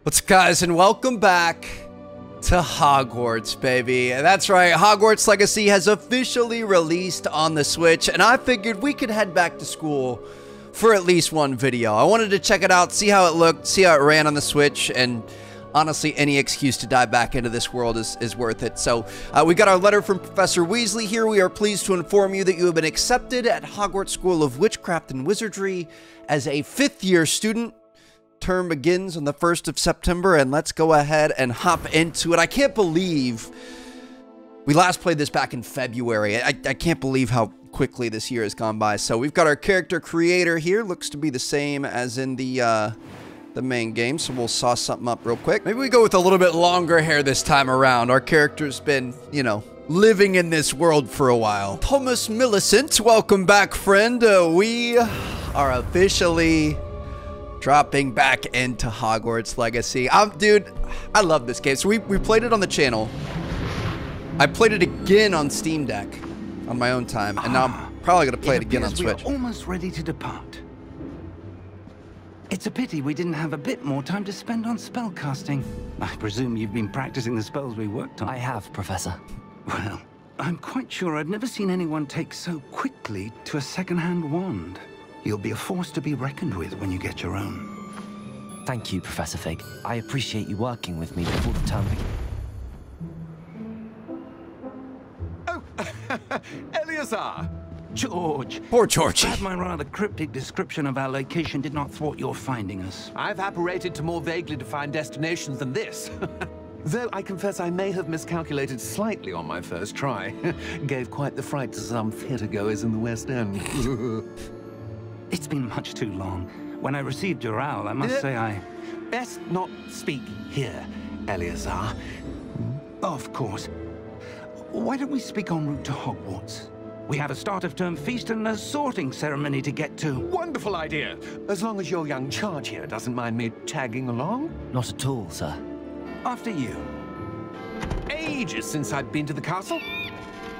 What's up, guys, and welcome back to Hogwarts, baby. That's right, Hogwarts Legacy has officially released on the Switch, and I figured we could head back to school for at least one video. I wanted to check it out, see how it looked, see how it ran on the Switch, and honestly, any excuse to dive back into this world is worth it. So, we got our letter from Professor Weasley here. We are pleased to inform you that you have been accepted at Hogwarts School of Witchcraft and Wizardry as a fifth-year student. Term begins on the 1st of September, and let's go ahead and hop into it. I can't believe we last played this back in February. I can't believe how quickly this year has gone by. So we've got our character creator here. Looks to be the same as in the main game, so we'll sauce something up real quick. Maybe we go with a little bit longer hair this time around. Our character's been, you know, living in this world for a while. Thomas Millicent, welcome back, friend. We are officially dropping back into Hogwarts Legacy. Dude, I love this game. So we played it on the channel. I played it again on Steam Deck on my own time, and now I'm probably going to play it again on Switch. We are almost ready to depart. It's a pity we didn't have a bit more time to spend on spellcasting. I presume you've been practicing the spells we worked on. I have, Professor. Well, I'm quite sure I've never seen anyone take so quickly to a second-hand wand. You'll be a force to be reckoned with when you get your own. Thank you, Professor Fig. I appreciate you working with me before the term begins. Oh, Eleazar! George. Poor Georgie. Glad my rather cryptic description of our location did not thwart your finding us. I've apparated to more vaguely defined destinations than this. Though I confess I may have miscalculated slightly on my first try. Gave quite the fright to some theatergoers in the West End. It's been much too long. When I received your owl, I must say I... Best not speak here, Eleazar. Of course. Why don't we speak en route to Hogwarts? We have a start-of-term feast and a sorting ceremony to get to. Wonderful idea. As long as your young charge here doesn't mind me tagging along. Not at all, sir. After you. Ages since I've been to the castle.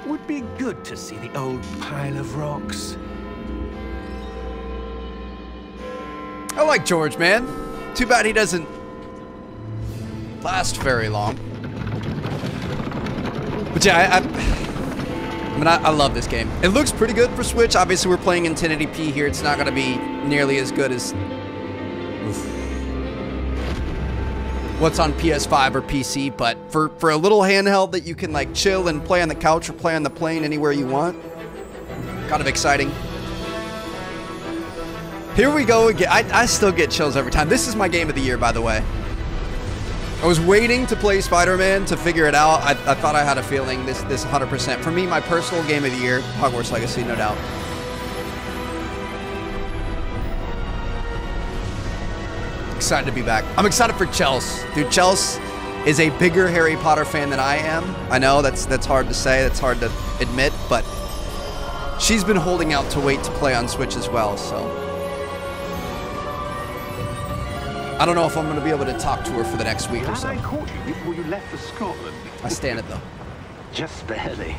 Would be good to see the old pile of rocks. I like George, man. Too bad he doesn't last very long. But yeah, I love this game. It looks pretty good for Switch. Obviously, we're playing in 1080p here. It's not going to be nearly as good as what's on PS5 or PC. But for a little handheld that you can like chill and play on the couch or play on the plane anywhere you want, kind of exciting. Here we go again. I still get chills every time. This is my game of the year, by the way. I was waiting to play Spider-Man to figure it out. I thought I had a feeling this 100%. For me, my personal game of the year, Hogwarts Legacy, no doubt. Excited to be back. I'm excited for Chels. Dude, Chels is a bigger Harry Potter fan than I am. I know that's hard to say. That's hard to admit, but she's been holding out to wait to play on Switch as well, so I don't know if I'm going to be able to talk to her for the next week or so. I caught you before you left for Scotland. I stand it, though. Just barely.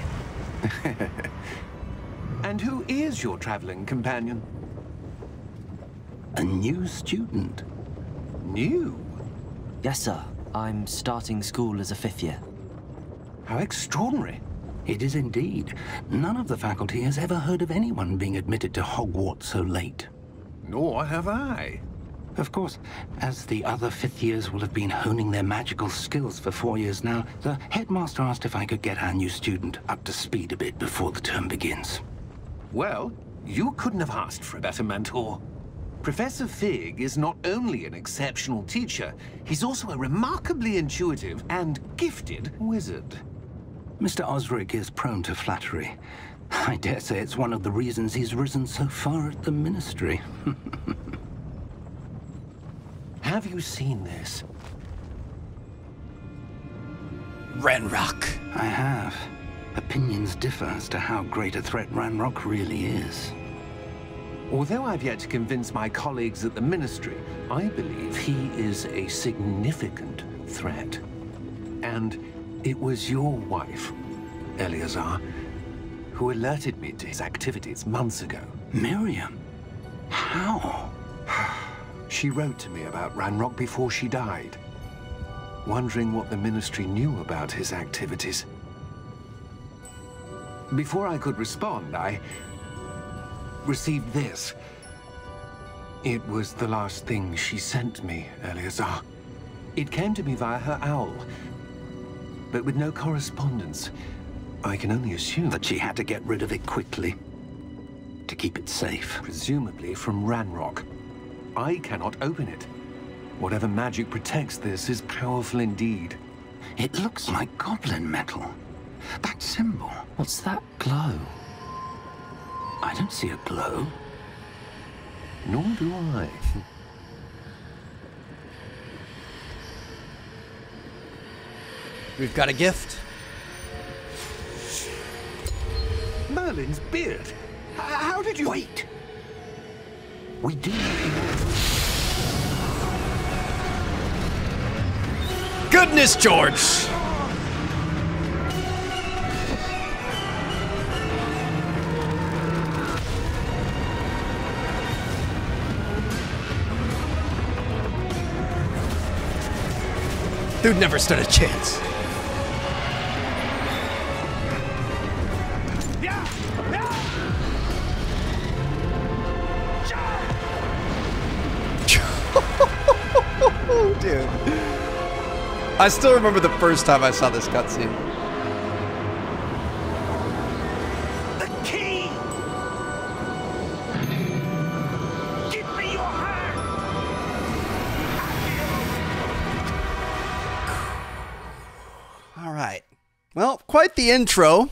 And who is your traveling companion? A new student. New? Yes, sir. I'm starting school as a fifth year. How extraordinary. It is indeed. None of the faculty has ever heard of anyone being admitted to Hogwarts so late. Nor have I. Of course, as the other fifth years will have been honing their magical skills for 4 years now, the headmaster asked if I could get our new student up to speed a bit before the term begins. Well, you couldn't have asked for a better mentor. Professor Fig is not only an exceptional teacher, he's also a remarkably intuitive and gifted wizard. Mr. Osric is prone to flattery. I dare say it's one of the reasons he's risen so far at the Ministry. Have you seen this? Ranrock. I have. Opinions differ as to how great a threat Ranrock really is. Although I've yet to convince my colleagues at the Ministry, I believe he is a significant threat. And it was your wife, Eleazar, who alerted me to his activities months ago. Miriam? How? She wrote to me about Ranrock before she died. wondering what the Ministry knew about his activities. Before I could respond, I received this. It was the last thing she sent me, Eleazar. It came to me via her owl, but with no correspondence. I can only assume that she had to get rid of it quickly to keep it safe. Presumably from Ranrock. I cannot open it. Whatever magic protects this is powerful indeed. It looks like goblin metal. That symbol. What's that glow? I don't see a glow. Nor do I. We've got a gift. Merlin's beard. How did you... Wait. We do. Goodness, George! Dude never stood a chance. Dude. I still remember the first time I saw this cutscene. The key! Give me your hand! All right. Well, quite the intro.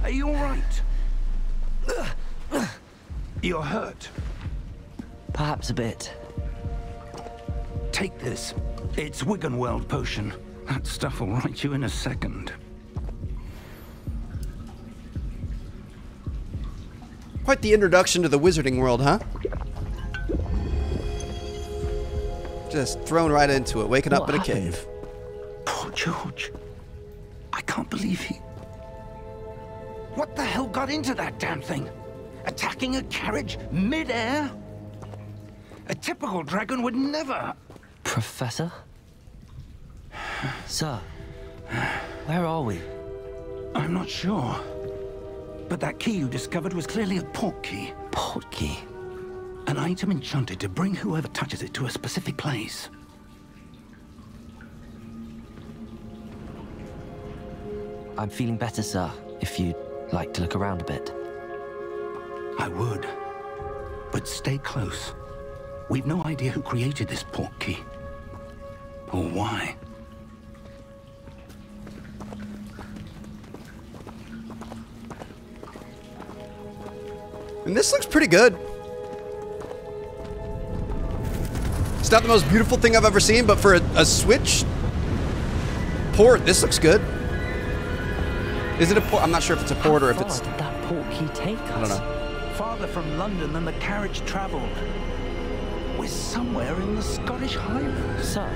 Are you all right? You're hurt. Perhaps a bit. Take this. It's Wiggenweld potion. That stuff will right you in a second. Quite the introduction to the wizarding world, huh? Just thrown right into it, waking up What in a happened? cave. Poor George. I can't believe he... What the hell got into that damn thing? Attacking a carriage mid-air? A typical dragon would never... Professor? Sir, where are we? I'm not sure. But that key you discovered was clearly a port key. Port key? An item enchanted to bring whoever touches it to a specific place. I'm feeling better, sir, if you'd like to look around a bit. I would. But stay close. We've no idea who created this port key. Or why. And this looks pretty good. It's not the most beautiful thing I've ever seen, but for a Switch port, this looks good. Is it a port? I'm not sure if it's a port or if it's... How far did that port key take us? I don't know. Farther from London than the carriage traveled. We're somewhere in the Scottish Highlands. Sir,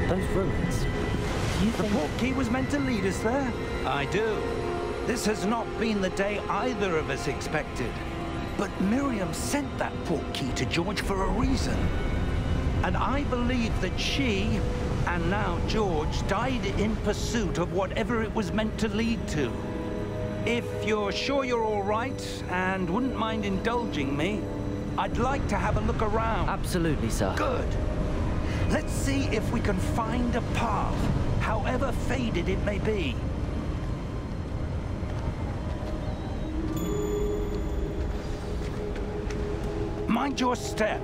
those ruins. Do you The think... port key was meant to lead us there? I do. This has not been the day either of us expected. But Miriam sent that port key to George for a reason. And I believe that she, and now George, died in pursuit of whatever it was meant to lead to. If you're sure you're all right, and wouldn't mind indulging me, I'd like to have a look around. Absolutely, sir. Good. Let's see if we can find a path, however faded it may be. Mind your step.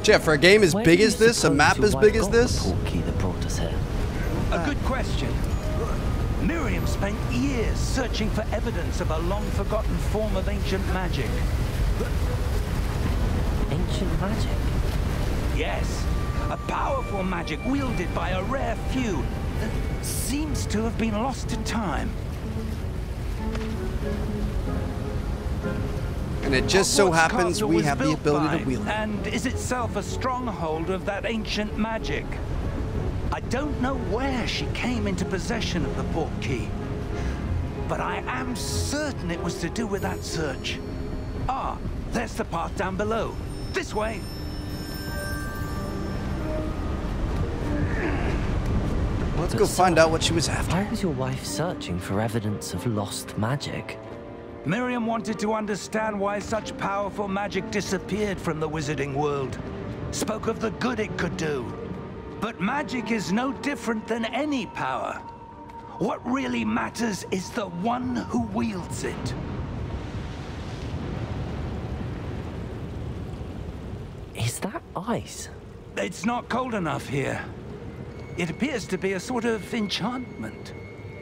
Jeff, for a game as Where big do you as this, a suppose map your as wife big as got this? the port key that brought us here? A good question. Miriam spent years searching for evidence of a long-forgotten form of ancient magic. Ancient magic? Yes, a powerful magic wielded by a rare few that seems to have been lost to time. And it just so Hogwarts happens Castle we was have the built ability by, to wield it. and is itself a stronghold of that ancient magic. I don't know where she came into possession of the port key, but I am certain it was to do with that search. Ah, there's the path down below. This way. Let's go find out what she was after. Why was your wife searching for evidence of lost magic? Miriam wanted to understand why such powerful magic disappeared from the wizarding world. Spoke of the good it could do. But magic is no different than any power. What really matters is the one who wields it. Is that ice? It's not cold enough here. It appears to be a sort of enchantment.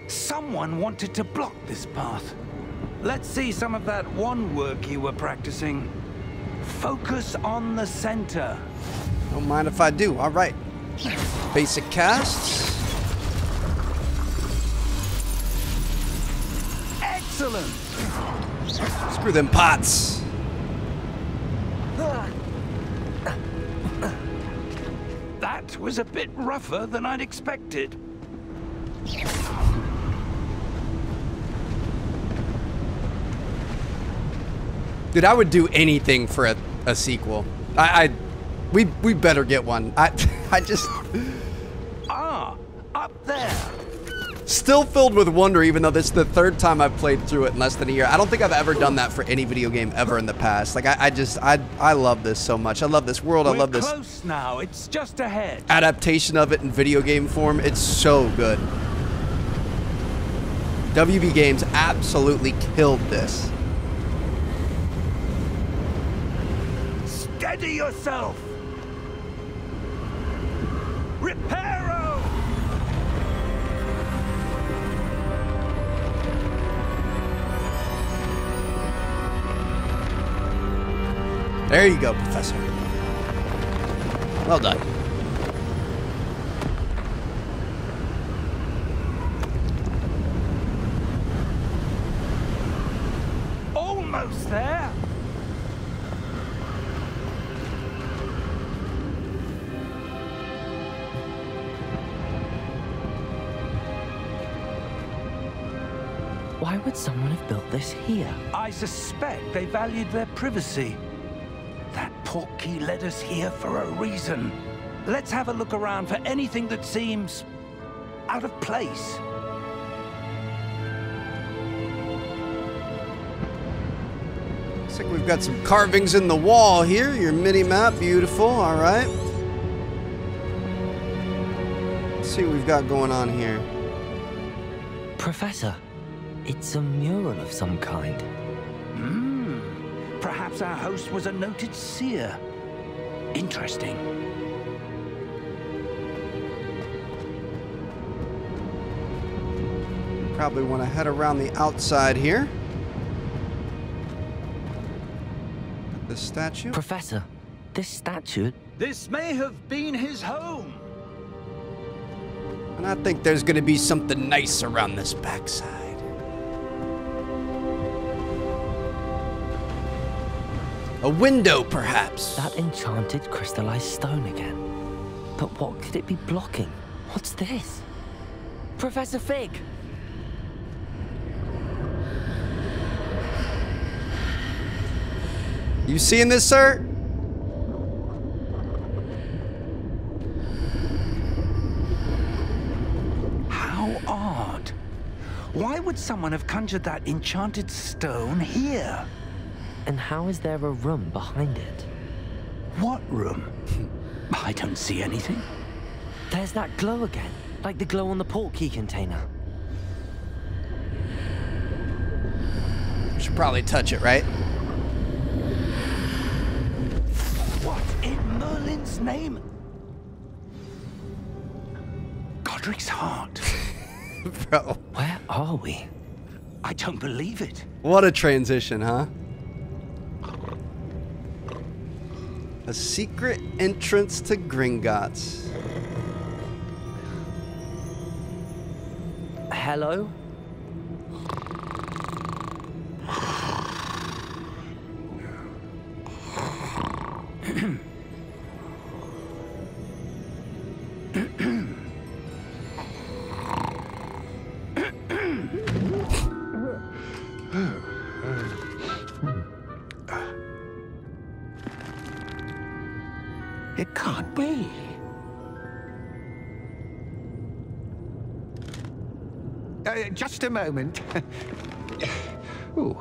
Someone wanted to block this path. Let's see some of that wand work you were practicing. Focus on the center. Don't mind if I do. All right. Basic casts. Excellent. Screw them pots. That was a bit rougher than I'd expected. Dude, I would do anything for a sequel. We better get one. I just... Ah, up there. Still filled with wonder, even though this is the third time I've played through it in less than a year. I don't think I've ever done that for any video game ever in the past. Like, I love this so much. I love this world. I love this... We're close now. It's just ahead. Adaptation of it in video game form. It's so good. WB Games absolutely killed this. Steady yourself. Reparo! There you go, Professor. Well done. Almost there. Why would someone have built this here? I suspect they valued their privacy. That portkey led us here for a reason. Let's have a look around for anything that seems out of place. Looks like we've got some carvings in the wall here. Your mini-map, beautiful. All right. Let's see what we've got going on here. Professor, it's a mural of some kind. Perhaps our host was a noted seer. Interesting. Probably want to head around the outside here. The statue. Professor, this statue... This may have been his home. And I think there's going to be something nice around this backside. A window, perhaps. That enchanted crystallized stone again. But what could it be blocking? What's this? Professor Fig! You seeing this, sir? How odd. Why would someone have conjured that enchanted stone here? And how is there a room behind it? What room? I don't see anything. There's that glow again, like the glow on the portkey container. Should probably touch it, right? What in Merlin's name? Godric's heart. Bro. Where are we? I don't believe it. What a transition, huh? A secret entrance to Gringotts. Hello? It can't be. Just a moment. Ooh.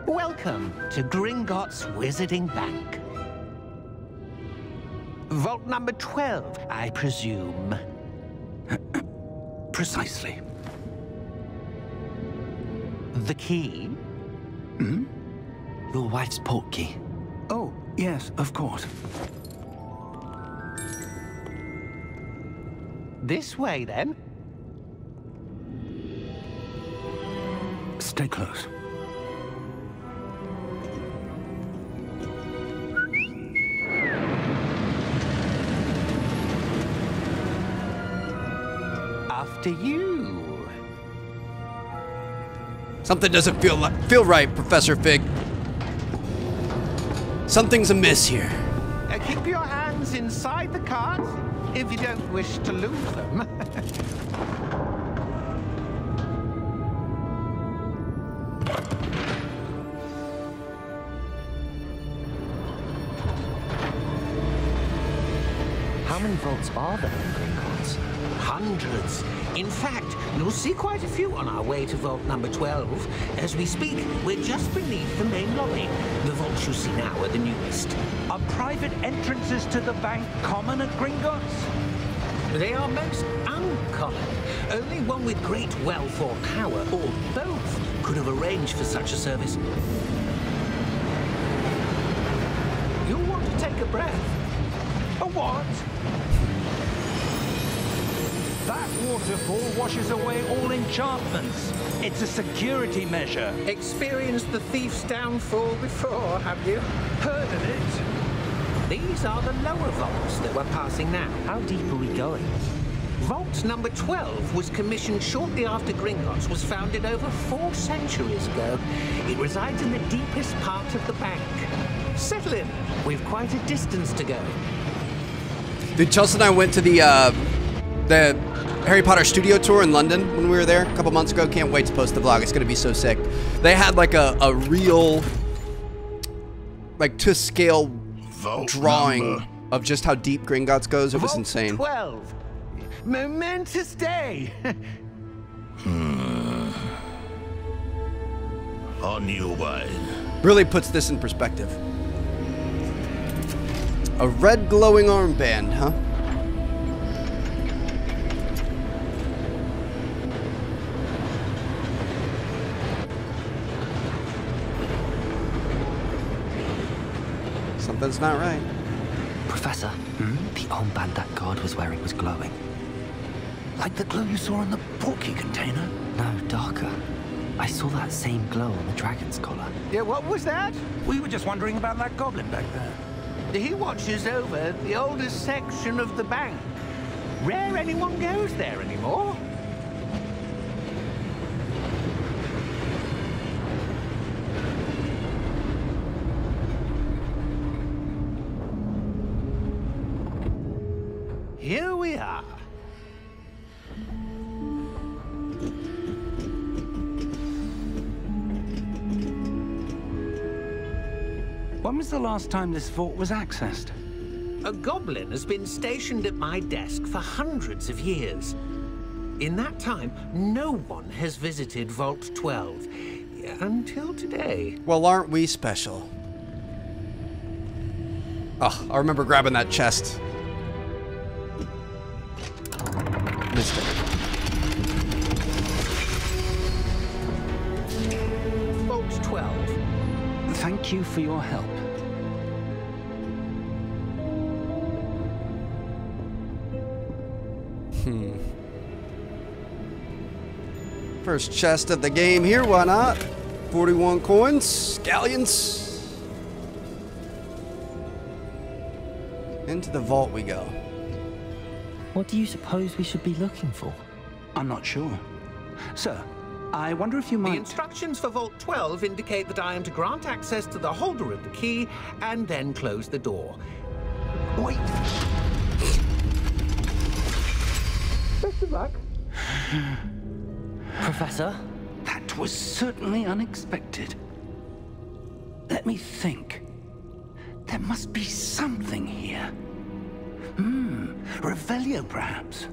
Welcome to Gringotts Wizarding Bank. Vault number 12, I presume. Precisely. The key? Hmm? Your wife's portkey. Oh, yes, of course. This way, then. Stay close. After you. Something doesn't feel right, Professor Fig. Something's amiss here. Keep your hands inside the cart if you don't wish to lose them. How many vaults are there in Gringotts? Hundreds. In fact, you'll see quite a few on our way to vault number 12. As we speak, we're just beneath the main lobby. The vaults you see now are the newest. Are private entrances to the bank common at Gringotts? They are most uncommon. Only one with great wealth or power, or both, could have arranged for such a service. You'll want to take a breath. A what? That waterfall washes away all enchantments. It's a security measure. Experienced the thief's downfall before, have you? Heard of it? These are the lower vaults that we're passing now. How deep are we going? Vault number 12 was commissioned shortly after Gringotts was founded over 4 centuries ago. It resides in the deepest part of the bank. Settle in. We've quite a distance to go. Dude, Chelsea and I went to the Harry Potter studio tour in London when we were there a couple months ago. Can't wait to post the vlog. It's gonna be so sick. They had like a real, like to scale Vault drawing number. of just how deep Gringotts goes. It was Vault insane. 12. Momentous day. On your way. Really puts this in perspective. A red glowing armband, huh? Something's not right. Professor, the armband that guard was wearing was glowing. Like the glow you saw in the portkey container? No, darker. I saw that same glow on the dragon's collar. Yeah, what was that? We were just wondering about that goblin back there. He watches over the oldest section of the bank. Rare anyone goes there anymore. Here we are. When was the last time this vault was accessed? A goblin has been stationed at my desk for hundreds of years. In that time, no one has visited Vault 12 until today. Well, aren't we special? Oh, I remember grabbing that chest. Missed it. Vault 12. Thank you for your help. First chest of the game here, why not? 41 coins, scallions. Into the vault we go. What do you suppose we should be looking for? I'm not sure. Sir, I wonder if you The might... instructions for Vault 12 indicate that I am to grant access to the holder of the key and then close the door. Wait! Best of luck. Professor? That was certainly unexpected. Let me think. There must be something here. Revelio, perhaps?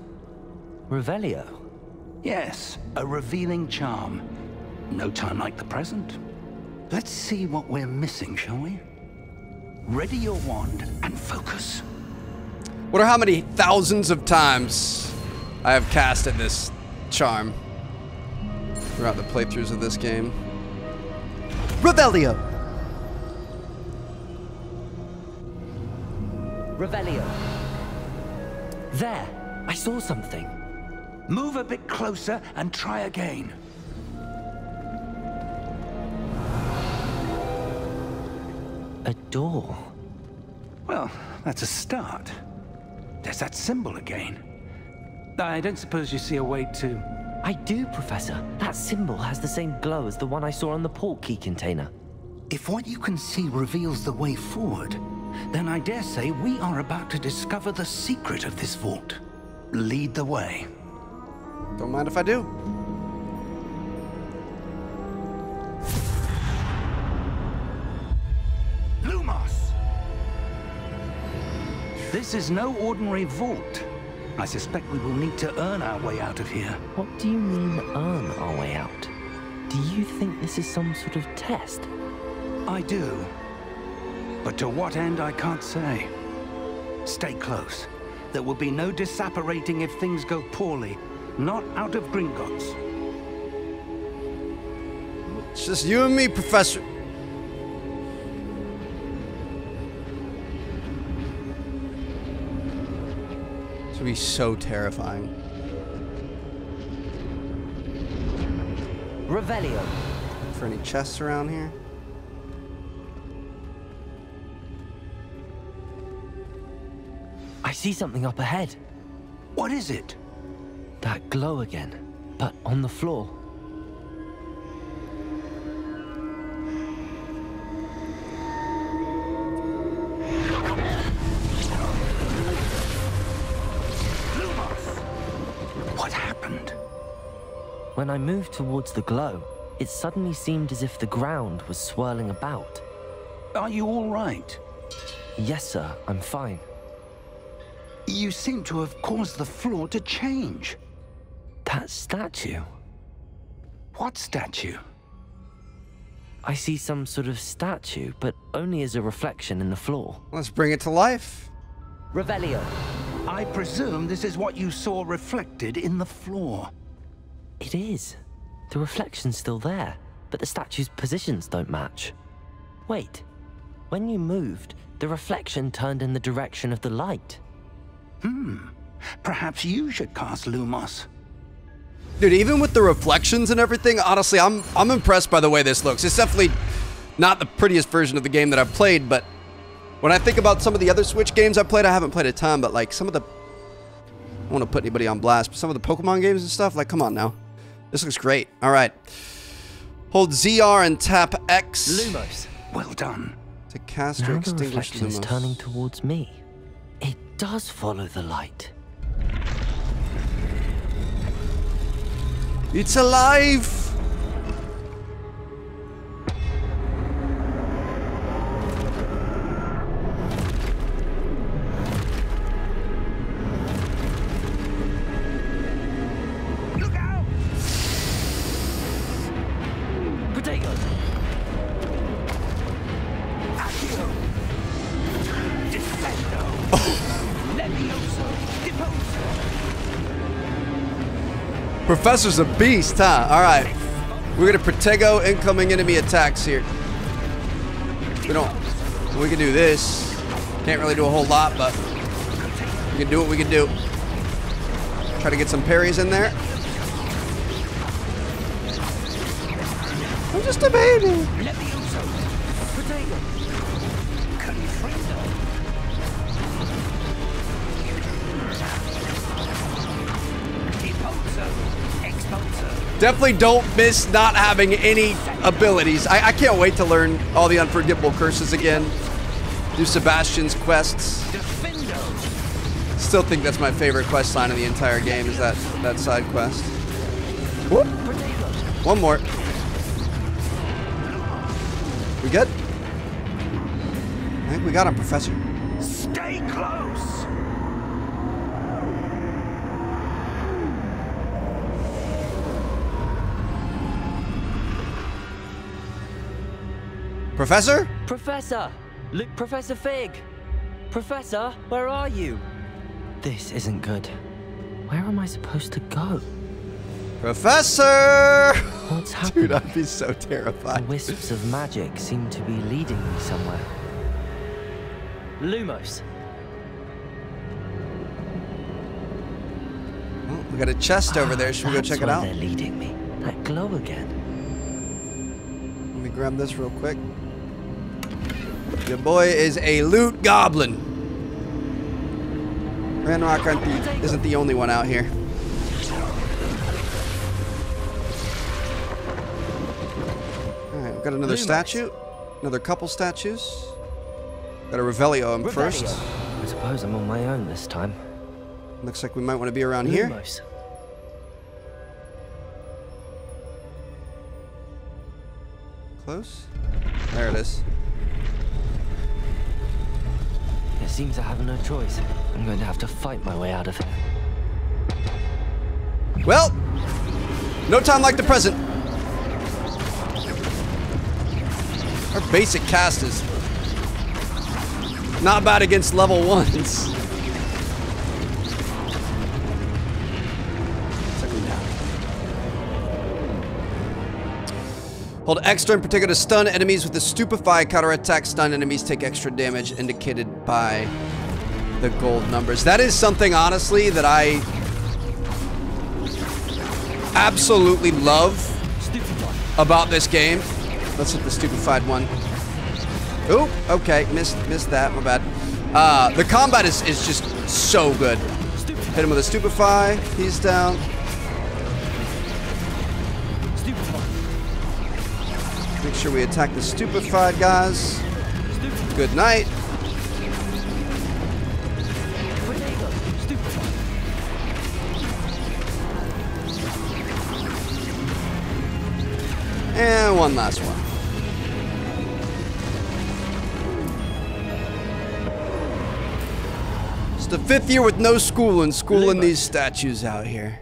Revelio? Yes, a revealing charm. No time like the present. Let's see what we're missing, shall we? Ready your wand and focus. Wonder how many thousands of times I have casted this charm throughout the playthroughs of this game. Revelio! Revelio. There, I saw something. Move a bit closer and try again. A door. Well, that's a start. There's that symbol again. I don't suppose you see a way to... I do, Professor. That symbol has the same glow as the one I saw on the portkey container. If what you can see reveals the way forward, then I dare say we are about to discover the secret of this vault. Lead the way. Don't mind if I do. Lumos! This is no ordinary vault. I suspect we will need to earn our way out of here. What do you mean, earn our way out? Do you think this is some sort of test? I do. But to what end, I can't say. Stay close. There will be no disapparating if things go poorly. Not out of Gringotts. It's just you and me, Professor. This would be so terrifying. Revelio. For any chests around here? I see something up ahead. What is it? That glow again, but on the floor. What happened? When I moved towards the glow, it suddenly seemed as if the ground was swirling about. Are you all right? Yes, sir, I'm fine. You seem to have caused the floor to change. That statue. What statue? I see some sort of statue, but only as a reflection in the floor. Let's bring it to life. Revelio. I presume this is what you saw reflected in the floor. It is. The reflection's still there, but the statue's positions don't match. Wait. When you moved, the reflection turned in the direction of the light. Perhaps you should cast Lumos. Dude, even with the reflections and everything, honestly, I'm impressed by the way this looks. It's definitely not the prettiest version of the game that I've played, but when I think about some of the other Switch games I've played, I haven't played a ton, but like some of the... I don't want to put anybody on blast, but some of the Pokemon games and stuff, like, come on now. This looks great. All right. Hold ZR and tap X. Lumos. Well done. To cast or Now the extinguish reflection's Lumos. turning towards me. It does follow the light. It's alive! Look out! Potato! Accio! Defendo! Levioso! Deposo! Professor's a beast, huh? All right. We're gonna Protego incoming enemy attacks here. We can do this. Can't really do a whole lot, but we can do what we can do. Try to get some parries in there. I'm just a baby. Levioso! Potato! Confringo! Deposo! Exposo! Definitely don't miss not having any abilities. I can't wait to learn all the unforgivable curses again. Do Sebastian's quests. Defendo! Still think that's my favorite quest line in the entire game, is that side quest. Whoop. One more. We good? I think we got him, Professor. Stay close. Professor? Professor! Look, Professor Fig! Professor, where are you? This isn't good. Where am I supposed to go? Professor! What's happening? Dude, I'd be so The terrified. wisps of magic seem to be leading me somewhere. Lumos! Oh, we got a chest over there. Should we go check it out? They're leading me. That glow again. Let me grab this real quick. Your boy is a loot goblin. Ranrock isn't the only one out here. Alright, we've got another statue. Another couple statues. Gotta Revelio him first. I suppose I'm on my own this time. Looks like we might want to be around here. Lumos. Close. There it is. It seems I have no choice. I'm going to have to fight my way out of here. Well, no time like the present. Our basic cast is not bad against level 1s. Hold extra in particular to stun enemies with the Stupefy counterattack. Stun enemies take extra damage indicated by the gold numbers. That is something, honestly, that I absolutely love about this game. Let's hit the Stupefied one. Oop, okay, missed that, my bad. The combat is just so good. Hit him with a Stupefy, he's down. Make sure we attack the Stupefied guys. Good night. And one last one. It's the 5th year with no schooling these statues out here.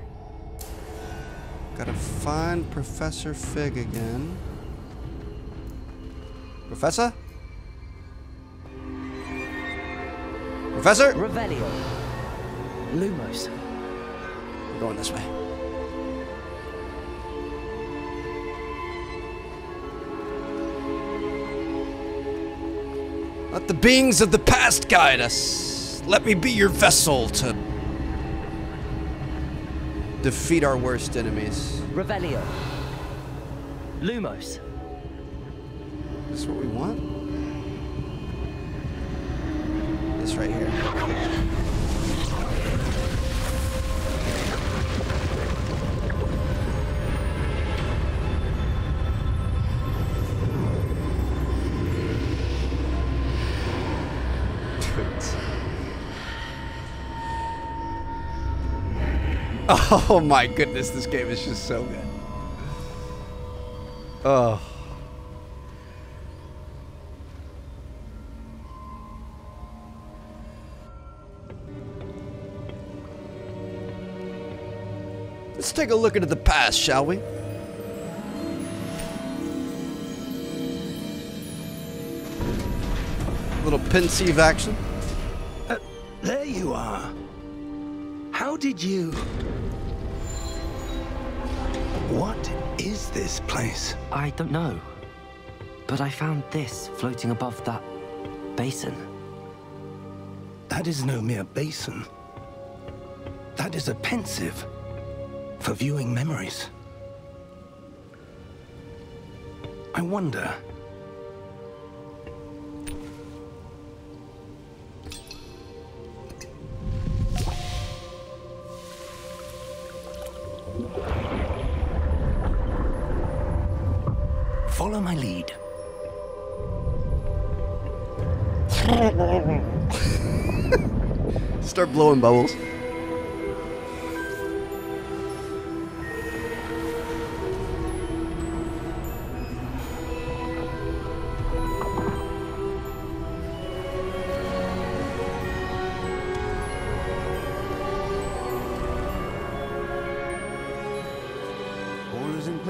Gotta find Professor Fig again. Professor? Professor? Revelio. Lumos. We're going this way. Let the beings of the past guide us. Let me be your vessel to defeat our worst enemies. Revelio. Lumos. Is this what we want? This right here. Oh my goodness, this game is just so good. Oh. Let's take a look into the past, shall we? Little pensive action. There you are. How did you... What is this place? I don't know. But I found this floating above that basin. That is no mere basin. That is a pensive for viewing memories. I wonder... Follow my lead. Start blowing bubbles.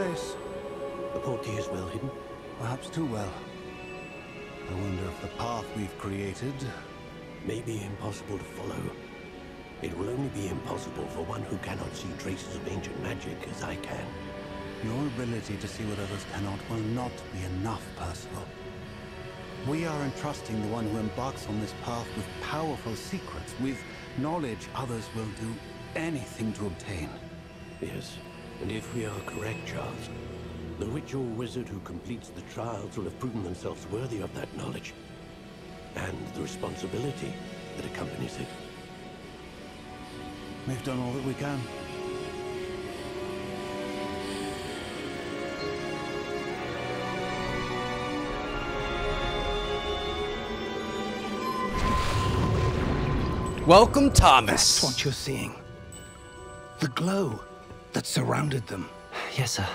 place. The portkey is well hidden? Perhaps too well. I wonder if the path we've created... may be impossible to follow. It will only be impossible for one who cannot see traces of ancient magic as I can. Your ability to see what others cannot will not be enough, Percival. We are entrusting the one who embarks on this path with powerful secrets, with knowledge others will do anything to obtain. Yes, and if we are correct, Charles, the witch or wizard who completes the trials will have proven themselves worthy of that knowledge, and the responsibility that accompanies it. We've done all that we can. Welcome, Thomas. That's what you're seeing. The glow that surrounded them. Yes, sir.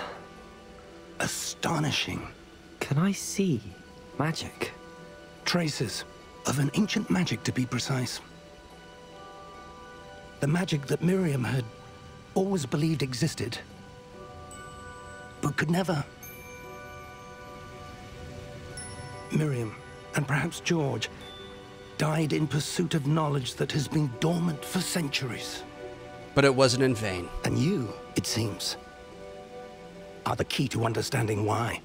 Astonishing. Can I see magic? Traces of an ancient magic, to be precise. The magic that Miriam had always believed existed, but could never. Miriam, and perhaps George, died in pursuit of knowledge that has been dormant for centuries. But it wasn't in vain. And you, it seems, are the key to understanding why.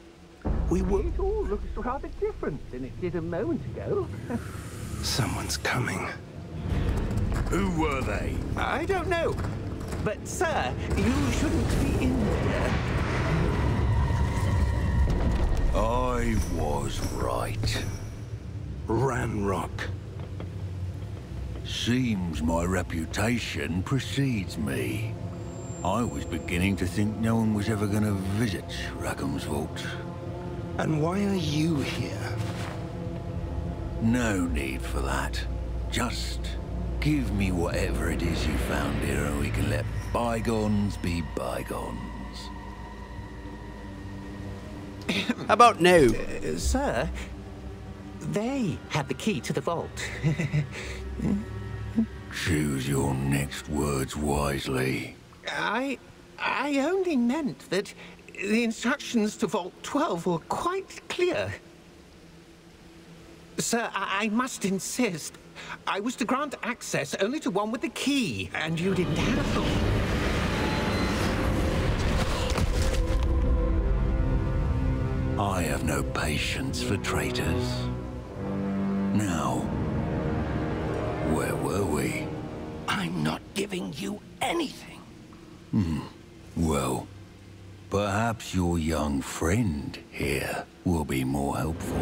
We will... It all looks rather different than it did a moment ago. Someone's coming. Who were they? I don't know. But, sir, you shouldn't be in here. I was right. Ranrock. Seems my reputation precedes me. I was beginning to think no one was ever going to visit Rackham's vault. And why are you here? No need for that. Just give me whatever it is you found here and we can let bygones be bygones. How about no? Sir, they had the key to the vault. Choose your next words wisely. I only meant that the instructions to Vault 12 were quite clear. Sir, I must insist. I was to grant access only to one with the key, and you didn't have them. I have no patience for traitors. Now, where were we? I'm not giving you anything. Well, perhaps your young friend here will be more helpful.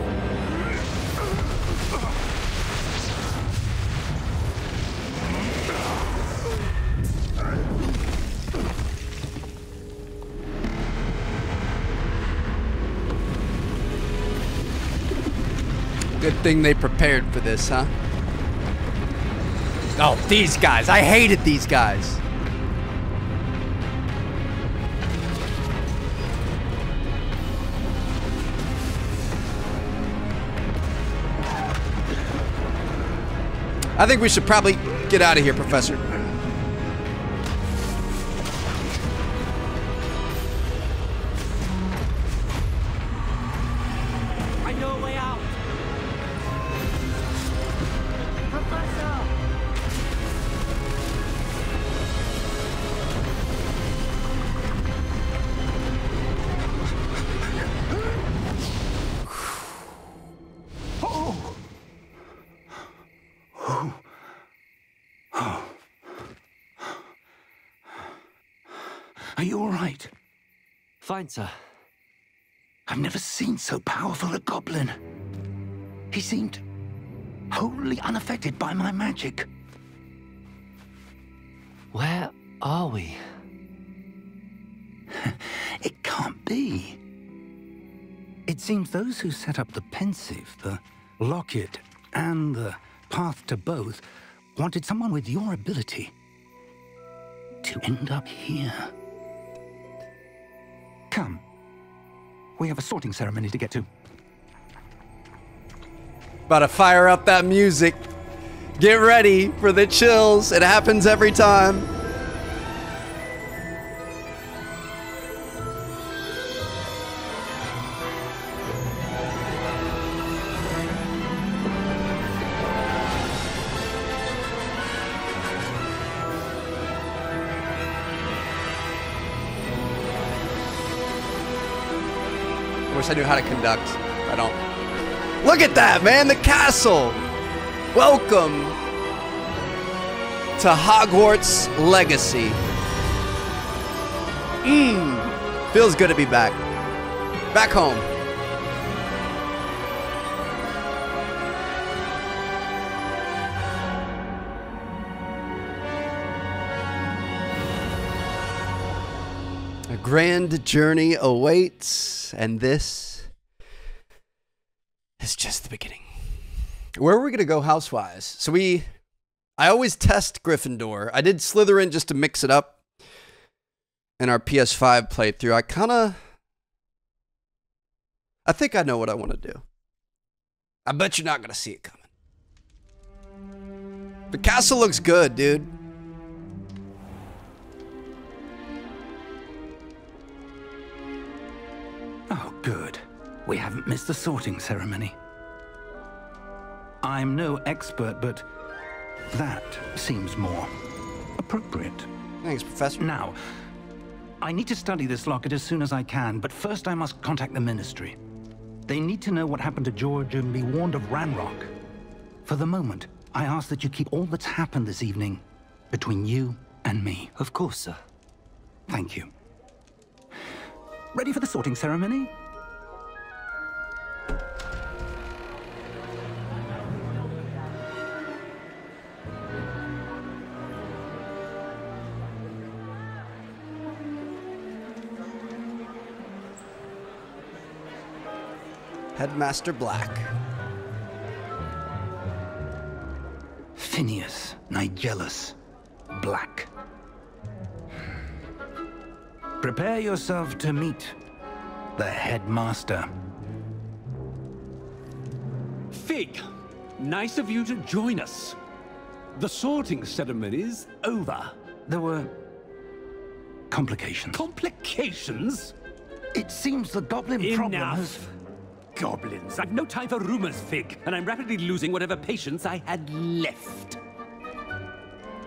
Good thing they prepared for this, huh? Oh, these guys. I hated these guys. I think we should probably get out of here, Professor. I know a way out. Professor! Are you all right? Fine, sir. I've never seen so powerful a goblin. He seemed wholly unaffected by my magic. Where are we? It can't be. It seems those who set up the pensive, the locket, and the path to both wanted someone with your ability to end up here. Come. We have a sorting ceremony to get to. About to fire up that music. Get ready for the chills. It happens every time. Wish I knew how to conduct. I don't. Look at that, man! The castle! Welcome to Hogwarts Legacy. Feels good to be back. Back home. A grand journey awaits, and this is just the beginning. Where are we going to go house-wise? So I always test Gryffindor. I did Slytherin just to mix it up in our PS5 playthrough. I think I know what I want to do. I bet you're not going to see it coming. The castle looks good, dude. Oh, good. We haven't missed the sorting ceremony. I'm no expert, but that seems more appropriate. Thanks, Professor. Now, I need to study this locket as soon as I can, but first I must contact the Ministry. They need to know what happened to George and be warned of Ranrock. For the moment, I ask that you keep all that's happened this evening between you and me. Of course, sir. Thank you. Ready for the sorting ceremony? Headmaster Black. Phineas Nigellus Black. Prepare yourself to meet the headmaster. Fig, nice of you to join us. The sorting ceremony's over. There were complications. Complications? It seems the goblin problem has... Enough. Goblins. I've no time for rumors, Fig, and I'm rapidly losing whatever patience I had left.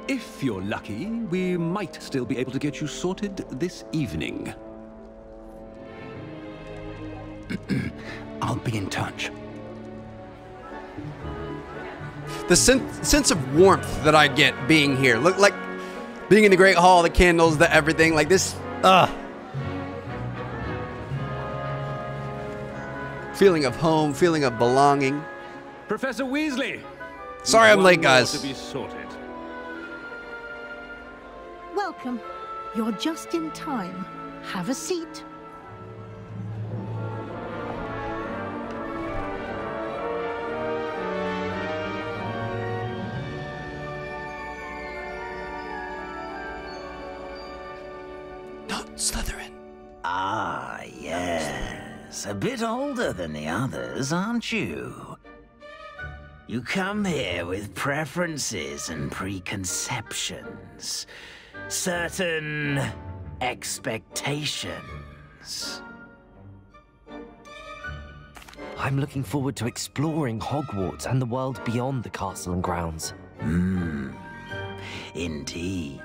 If you're lucky, we might still be able to get you sorted this evening. I'll be in touch. The sense of warmth that I get being here. Look, like being in the Great Hall, the candles, the everything, like this. Feeling of home, feeling of belonging. Professor Weasley. Sorry I'm late, guys. To be sorted. Welcome. You're just in time. Have a seat. Not Slytherin. Ah, yes. A bit older than the others, aren't you? You come here with preferences and preconceptions. Certain expectations. I'm looking forward to exploring Hogwarts and the world beyond the castle and grounds. Indeed.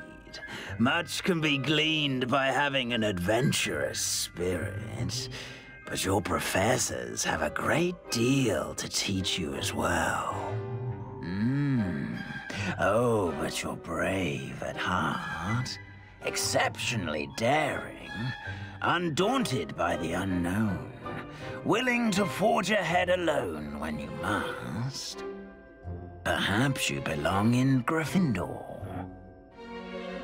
Much can be gleaned by having an adventurous spirit, but your professors have a great deal to teach you as well. Oh, but you're brave at heart, exceptionally daring, undaunted by the unknown, willing to forge ahead alone when you must. Perhaps you belong in Gryffindor.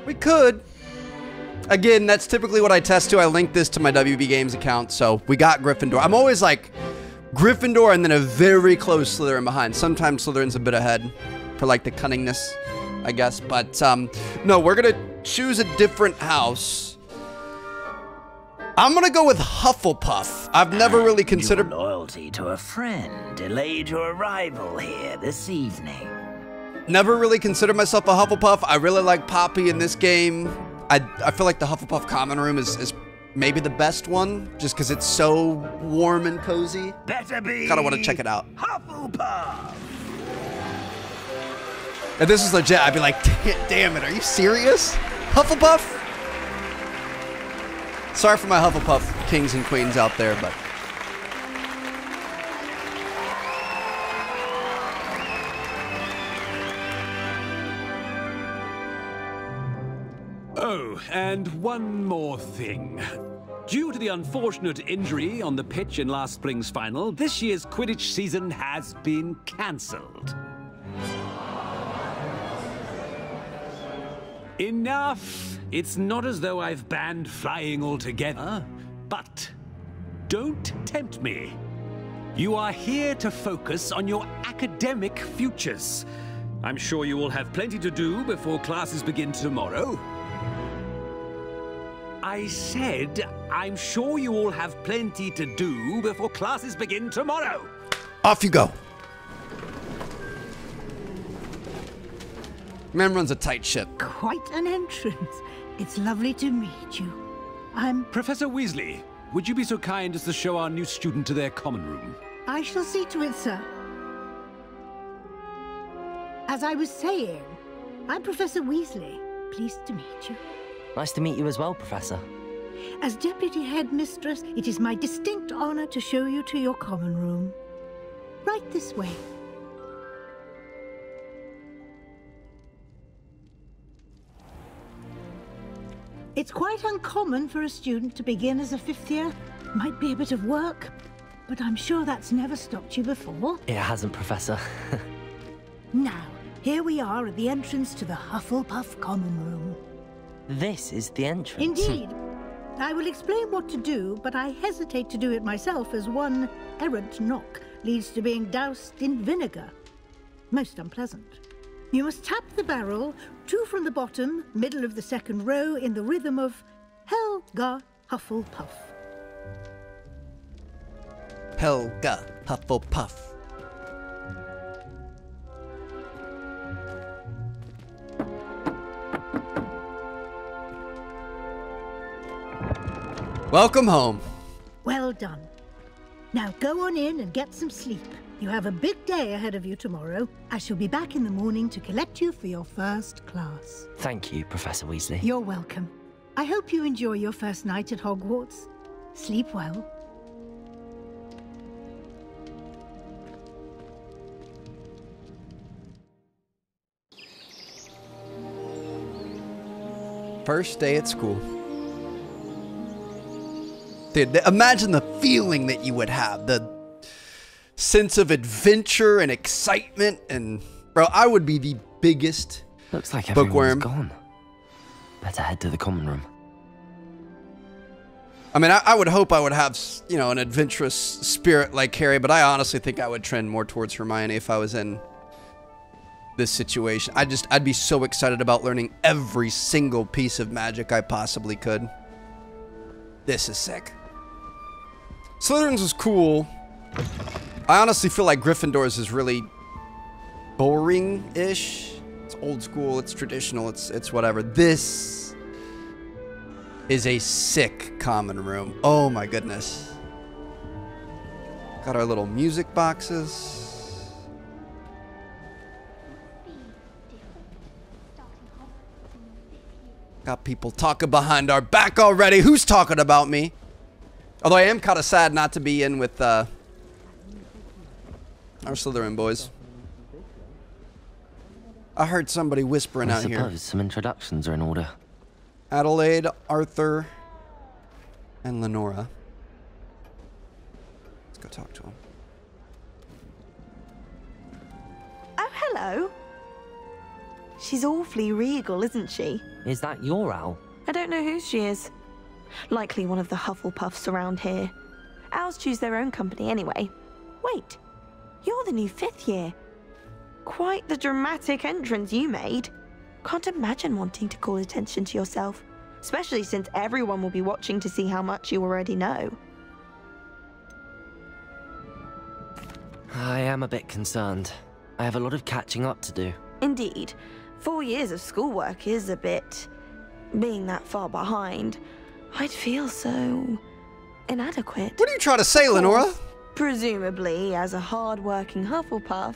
We could. Again, that's typically what I test to. I link this to my WB Games account, so we got Gryffindor. I'm always like Gryffindor and then a very close Slytherin behind. Sometimes Slytherin's a bit ahead for like the cunningness, I guess. But no, we're gonna choose a different house. I'm gonna go with Hufflepuff. I've never really considered... Your loyalty to a friend delayed your arrival here this evening. Never really considered myself a Hufflepuff. I really like Poppy in this game. I feel like the Hufflepuff common room is maybe the best one, just because it's so warm and cozy. Better be Kind of want to check it out. Hufflepuff! If this was legit, I'd be like, damn it, are you serious? Hufflepuff? Sorry for my Hufflepuff kings and queens out there, but Oh, and one more thing. Due to the unfortunate injury on the pitch in last spring's final, this year's Quidditch season has been cancelled. Enough! It's not as though I've banned flying altogether, but don't tempt me. You are here to focus on your academic futures. I'm sure you will have plenty to do before classes begin tomorrow. I said, I'm sure you all have plenty to do before classes begin tomorrow. Off you go. Man runs a tight ship. Quite an entrance. It's lovely to meet you. I'm... Professor Weasley, would you be so kind as to show our new student to their common room? I shall see to it, sir. As I was saying, I'm Professor Weasley. Pleased to meet you. Nice to meet you as well, Professor. As Deputy Headmistress, it is my distinct honor to show you to your common room. Right this way. It's quite uncommon for a student to begin as a fifth year. Might be a bit of work, but I'm sure that's never stopped you before. It hasn't, Professor. Now, here we are at the entrance to the Hufflepuff common room. This is the entrance. Indeed. I will explain what to do, but I hesitate to do it myself as one errant knock leads to being doused in vinegar. Most unpleasant. You must tap the barrel, 2 from the bottom, middle of the second row, in the rhythm of Helga Hufflepuff. Helga Hufflepuff. Welcome home. Well done. Now go on in and get some sleep. You have a big day ahead of you tomorrow. I shall be back in the morning to collect you for your first class. Thank you, Professor Weasley. You're welcome. I hope you enjoy your first night at Hogwarts. Sleep well. First day at school. Dude, imagine the feeling that you would have. The sense of adventure and excitement. And, bro, I would be the biggest Looks like bookworm. everyone's gone. Better head to the common room. I mean, I would hope I would have, you know, an adventurous spirit like Harry, but I honestly think I would trend more towards Hermione if I was in this situation. I'd be so excited about learning every single piece of magic I possibly could. This is sick. Slytherin's was cool. I honestly feel like Gryffindor's is really boring-ish. It's old school, it's traditional, it's whatever. This is a sick common room. Oh my goodness. Got our little music boxes. Got people talking behind our back already. Who's talking about me? Although I am kind of sad not to be in with our Slytherin boys. I heard somebody whispering out here. I suppose some introductions are in order. Adelaide, Arthur, and Lenora. Let's go talk to them. Oh, hello. She's awfully regal, isn't she? Is that your owl? I don't know who she is. Likely one of the Hufflepuffs around here. Owls choose their own company anyway. Wait, you're the new 5th year. Quite the dramatic entrance you made. Can't imagine wanting to call attention to yourself, especially since everyone will be watching to see how much you already know. I am a bit concerned. I have a lot of catching up to do. Indeed. 4 years of schoolwork is a bit... being that far behind. I'd feel so... inadequate. What are you trying to say, Lenora? Presumably, as a hard-working Hufflepuff,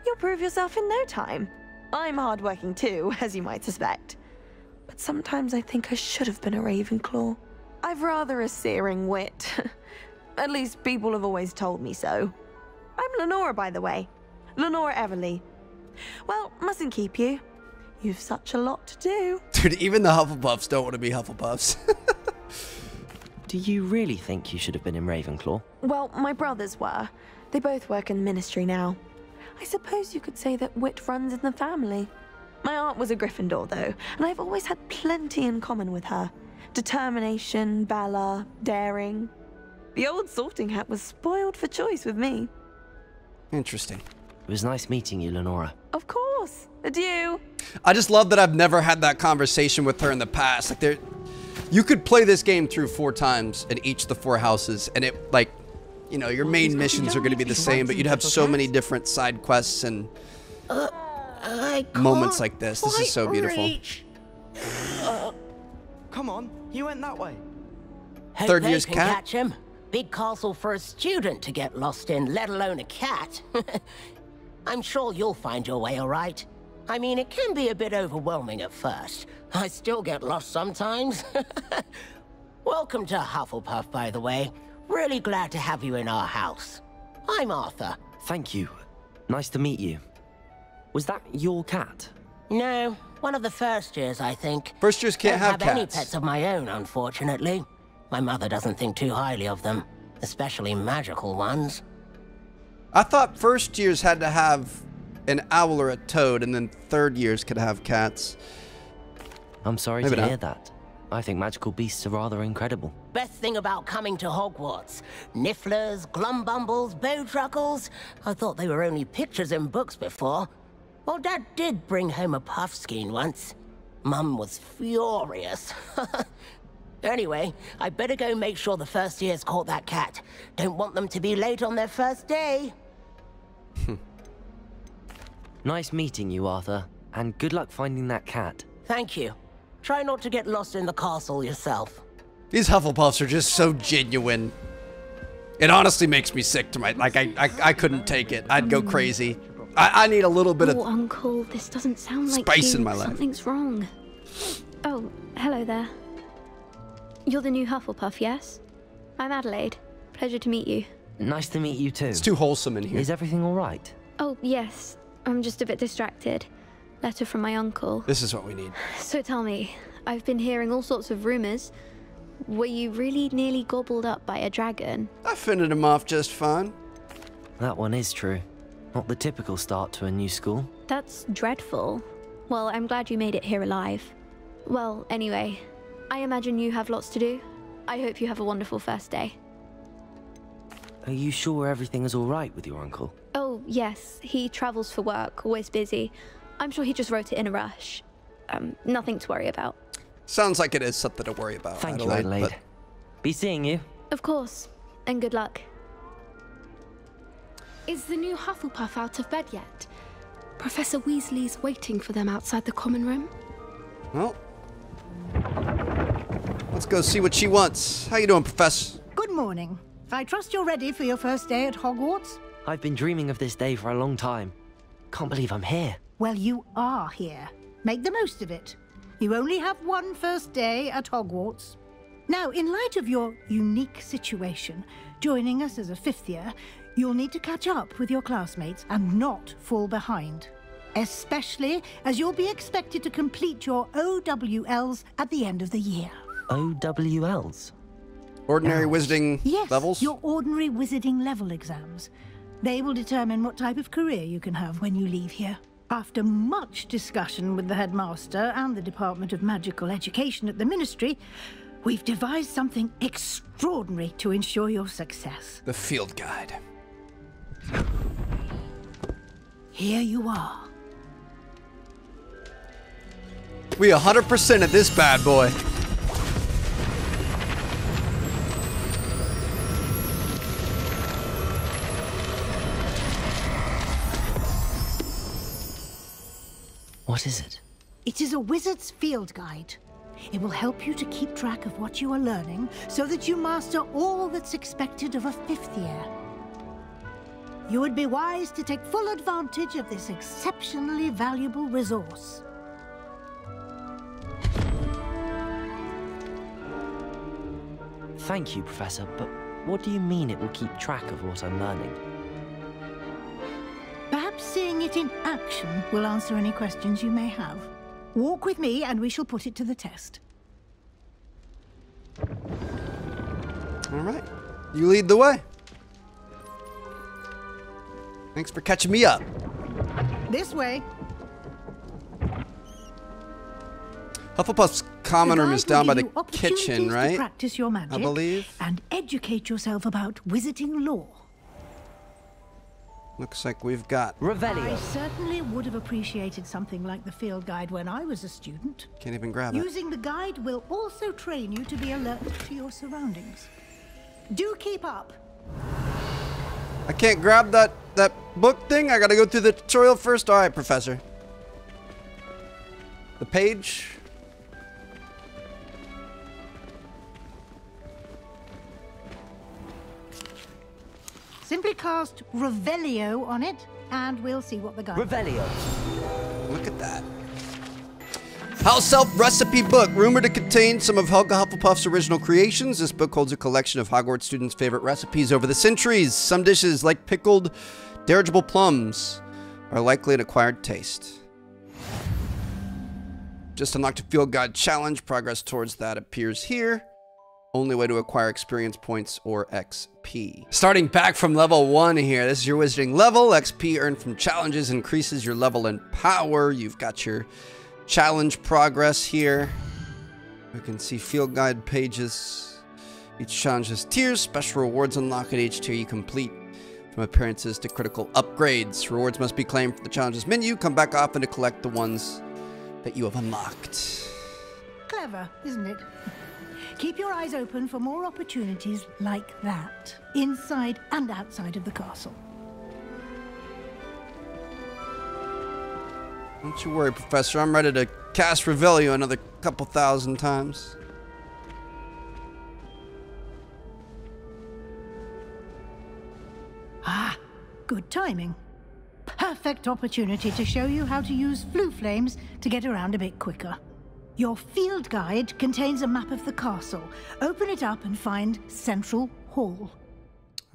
you'll prove yourself in no time. I'm hard-working too, as you might suspect. But sometimes I think I should have been a Ravenclaw. I've rather a searing wit. At least people have always told me so. I'm Lenora, by the way. Lenora Everly. Well, mustn't keep you. You've such a lot to do. Dude, even the Hufflepuffs don't want to be Hufflepuffs. Do you really think you should have been in Ravenclaw? Well, my brothers were. They both work in the Ministry now. I suppose you could say that wit runs in the family. My aunt was a Gryffindor, though, and I've always had plenty in common with her. Determination, valor, daring. The old sorting hat was spoiled for choice with me. Interesting. It was nice meeting you, Lenora. Of course. Adieu. I just love that I've never had that conversation with her in the past. Like, you could play this game through 4 times in each of the 4 houses, and it, like, you know, your main missions are going to be the same, but you'd have so many different side quests and moments like this. This is so beautiful. Come on, you went that way. Hope Third they year's can cat. Catch him. Big castle for a student to get lost in, let alone a cat. I'm sure you'll find your way all right. I mean, it can be a bit overwhelming at first. I still get lost sometimes. Welcome to Hufflepuff, by the way. Really glad to have you in our house. I'm Arthur. Thank you. Nice to meet you. Was that your cat? No, one of the first years, I think. First years can't have Don't have any cats. pets of my own, unfortunately. My mother doesn't think too highly of them, especially magical ones. I thought first years had to have an owl or a toad, and then third years could have cats. I'm sorry Maybe to not. hear that. I think magical beasts are rather incredible. Best thing about coming to Hogwarts. Nifflers, glumbumbles, bowtruckles. I thought they were only pictures in books before. Well, Dad did bring home a puffskein once. Mum was furious. Anyway, I better go make sure the first years caught that cat. Don't want them to be late on their first day. Nice meeting you, Arthur. And good luck finding that cat. Thank you. Try not to get lost in the castle yourself. These Hufflepuffs are just so genuine. It honestly makes me sick to my... Like, I couldn't take it. I'd go crazy. I need a little bit of... Oh, Uncle, this doesn't sound like spice you. in my life. Something's wrong. Oh, hello there. You're the new Hufflepuff, yes? I'm Adelaide. Pleasure to meet you. Nice to meet you too. It's too wholesome in here. Is everything all right? Oh, yes. I'm just a bit distracted. Letter from my uncle. This is what we need. So tell me, I've been hearing all sorts of rumors. Were you really nearly gobbled up by a dragon? I fended him off just fine. That one is true. Not the typical start to a new school. That's dreadful. Well, I'm glad you made it here alive. Well, anyway, I imagine you have lots to do. I hope you have a wonderful first day. Are you sure everything is all right with your uncle? Oh, yes. He travels for work, always busy. I'm sure he just wrote it in a rush. Nothing to worry about. Sounds like it is something to worry about. Thank you, Adelaide. But... Be seeing you. Of course. And good luck. Is the new Hufflepuff out of bed yet? Professor Weasley's waiting for them outside the common room. Well, let's go see what she wants. How you doing, Professor? Good morning. I trust you're ready for your first day at Hogwarts? I've been dreaming of this day for a long time. Can't believe I'm here. Well, you are here. Make the most of it. You only have one first day at Hogwarts. Now, in light of your unique situation, joining us as a 5th year, you'll need to catch up with your classmates and not fall behind. Especially as you'll be expected to complete your OWLs at the end of the year. OWLs? Ordinary wizarding levels? Yes, your ordinary wizarding level exams. They will determine what type of career you can have when you leave here. After much discussion with the headmaster and the Department of Magical Education at the Ministry, we've devised something extraordinary to ensure your success. The field guide. Here you are. We 100% of this bad boy. What is it? It is a wizard's field guide. It will help you to keep track of what you are learning so that you master all that's expected of a 5th year. You would be wise to take full advantage of this exceptionally valuable resource. Thank you, Professor, but what do you mean it will keep track of what I'm learning? Perhaps seeing it in action will answer any questions you may have. Walk with me and we shall put it to the test. All right. You lead the way. Thanks for catching me up. This way. Hufflepuff's common room is down by the kitchen, To right? practice your magic, I believe. and educate yourself about wizarding lore. Looks like we've got I certainly would have appreciated something like the field guide when I was a student. Can't even grab it. Using the guide will also train you to be alert to your surroundings. Do keep up. I can't grab that book thing. I gotta go through the tutorial first. All right, Professor. The page. Simply cast Revelio on it, and we'll see what the guide. Revelio. Look at that. House Elf Recipe Book, rumored to contain some of Helga Hufflepuff's original creations. This book holds a collection of Hogwarts students' favorite recipes over the centuries. Some dishes, like pickled dirigible plums, are likely an acquired taste. Just unlocked a field guide challenge. Progress towards that appears here. Only way to acquire experience points or XP. Starting back from level 1 here. This is your wizarding level. XP earned from challenges increases your level and power. You've got your challenge progress here. We can see field guide pages. Each challenge has tiers. Special rewards unlock at each tier you complete. From appearances to critical upgrades. Rewards must be claimed from the challenges menu. Come back often to collect the ones that you have unlocked. Clever, isn't it? Keep your eyes open for more opportunities like that, inside and outside of the castle. Don't you worry, Professor. I'm ready to cast Revelio another couple thousand times. Ah, good timing. Perfect opportunity to show you how to use flue flames to get around a bit quicker. Your field guide contains a map of the castle. Open it up and find Central Hall.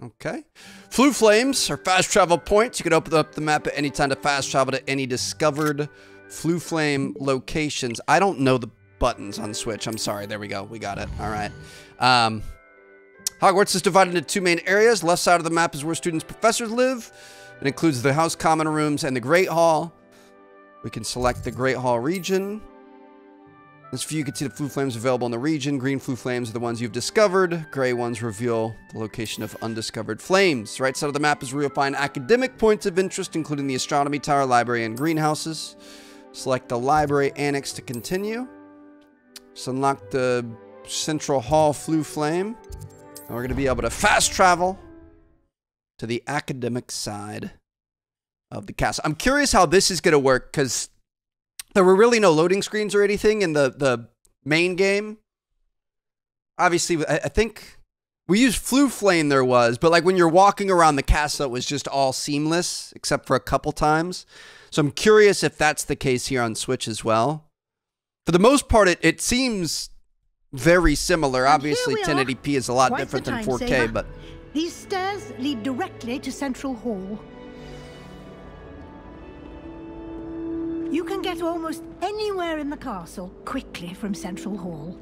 Okay. Flue flames are fast travel points. You can open up the map at any time to fast travel to any discovered flue flame locations. I don't know the buttons on Switch. I'm sorry. There we go. We got it. All right. Hogwarts is divided into two main areas. Left side of the map is where students' professors live. It includes the House Common Rooms and the Great Hall. We can select the Great Hall region. This view, you can see the flue flames available in the region. Green flue flames are the ones you've discovered. Gray ones reveal the location of undiscovered flames. Right side of the map is where you'll find academic points of interest, including the Astronomy Tower, Library, and Greenhouses. Select the Library Annex to continue. Just unlock the Central Hall flue flame. And we're going to be able to fast travel to the academic side of the castle. I'm curious how this is going to work, because there were really no loading screens or anything in the main game. Obviously, I think we used flue flame there was, but like when you're walking around the castle, it was just all seamless, except for a couple times. So I'm curious if that's the case here on Switch as well. For the most part, it seems very similar. And Obviously, 1080p is a lot Quite different the than time 4K, saver. but These stairs lead directly to Central Hall. You can get almost anywhere in the castle quickly from Central Hall.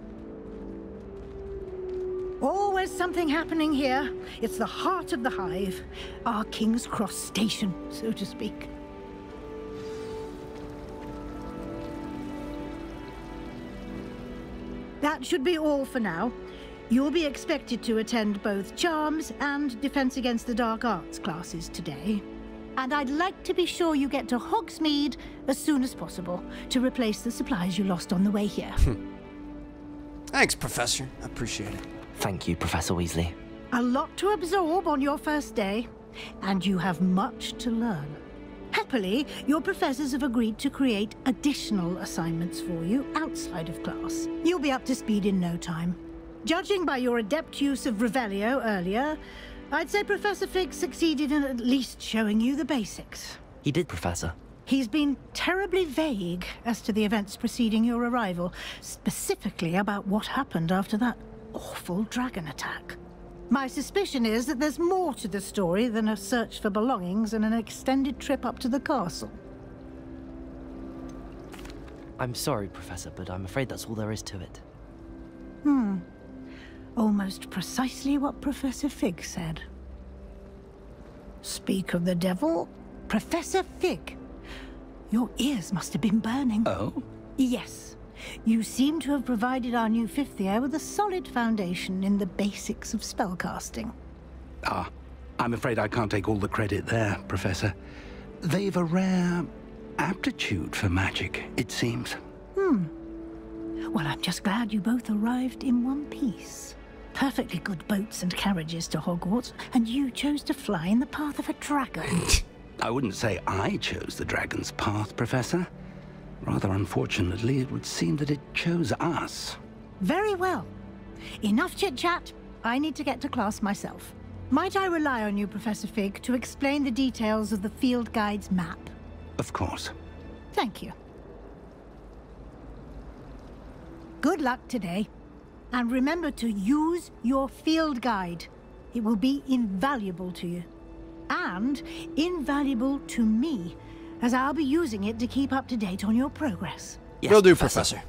Always something happening here. It's the heart of the hive, our King's Cross station, so to speak. That should be all for now. You'll be expected to attend both Charms and Defense Against the Dark Arts classes today. And I'd like to be sure you get to Hogsmeade as soon as possible to replace the supplies you lost on the way here. thanks, Professor. I appreciate it. Thank you, Professor Weasley. A lot to absorb on your first day, and you have much to learn. Happily, your professors have agreed to create additional assignments for you outside of class. You'll be up to speed in no time. Judging by your adept use of Revelio earlier, I'd say Professor Fig succeeded in at least showing you the basics. He did, Professor. He's been terribly vague as to the events preceding your arrival, specifically about what happened after that awful dragon attack. My suspicion is that there's more to the story than a search for belongings and an extended trip up to the castle. I'm sorry, Professor, but I'm afraid that's all there is to it. Almost precisely what Professor Fig said. Speak of the devil, Professor Fig. Your ears must have been burning. Oh? Yes. You seem to have provided our new 5th year with a solid foundation in the basics of spellcasting. Ah, I'm afraid I can't take all the credit there, Professor. They've a rare aptitude for magic, it seems. Well, I'm just glad you both arrived in one piece. Perfectly good boats and carriages to Hogwarts, and you chose to fly in the path of a dragon. I wouldn't say I chose the dragon's path, Professor. Rather unfortunately, it would seem that it chose us. Very well. Enough chit-chat. I need to get to class myself. Might I rely on you, Professor Fig, to explain the details of the field guide's map? Of course. Thank you. Good luck today. And remember to use your field guide. It will be invaluable to you. And invaluable to me, as I'll be using it to keep up to date on your progress. Yes, will do, Professor.